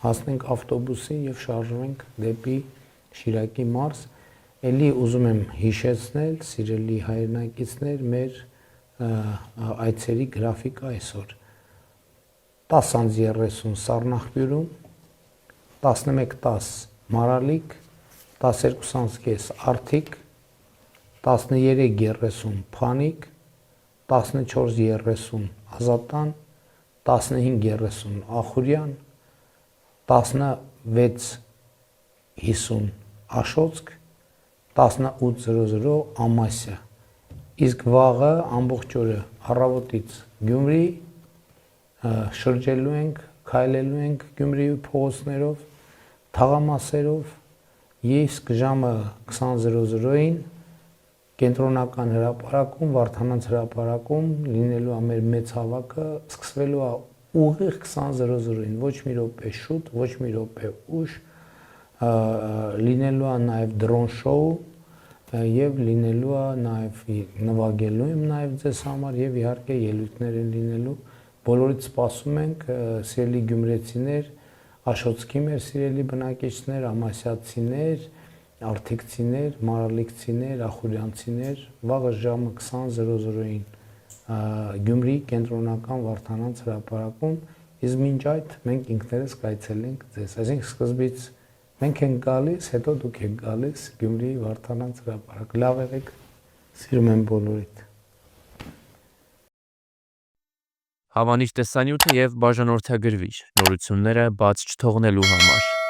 հասնենք ավտոբուսին եւ շարժվենք դեպի Շիրակի մարզ։ Էլի ուզում եմ հիշեցնել, սիրելի հայրենակիցներ, մեր այցերի գրաֆիկը այսօր 10:30 Սառնախբյուրում, 11:10 Մարալիկ, 12:30 Արթիկ, 13:30 Փանիկ, 14:30 Ազատան, 15:30 Ախուրյան, 16:50 Աշոտսկ, 18:00 Ամասիա։ Իսկ վաղը ամբողջ օրը առավոտից Գյումրի շրջելու ենք, քայլելու ենք Գյումրի փողոցներով, թաղամասերով, իսկ ժամը 20:00-ին կենտրոնական հրապարակում, Վարդանանց հրապարակում լինելու է մեր մեծ հավաքը, սկսվելու է ուղիղ 20:00-ին, ոչ մի րոպե շուտ, ոչ մի րոպե ուշ, լինելու է նաև դրոն շոու եւ լինելու է նաև նվագելու եմ նաև ձեզ համար եւ իհարկե ելույթներ են լինելու։ Բոլորիդ սպասում ենք, սիրելի գյումրեցիներ, Աշոտսկի մեր սիրելի բնակիչներ, ամասիացիներ, արթիկցիներ, մարալիկցիներ, ախուրյանցիներ, վաղը ժամը 20:00-ին Գյումրի կենտրոնական Վարդանանց հրապարակում, իսկ մինչ այդ մենք ինքներս կայցելենք ձեզ։ Այսինքն սկզբից մենք ենք գալիս, հետո դուք եք գալիս Գյումրի Վարդանանց հրապարակ։ Լավ եղեք, սիրում եմ բոլորիդ։ Հավանիչ տեսանյութը եւ բաժանորդագրվիչ նորությունները բաց չթողնելու համար։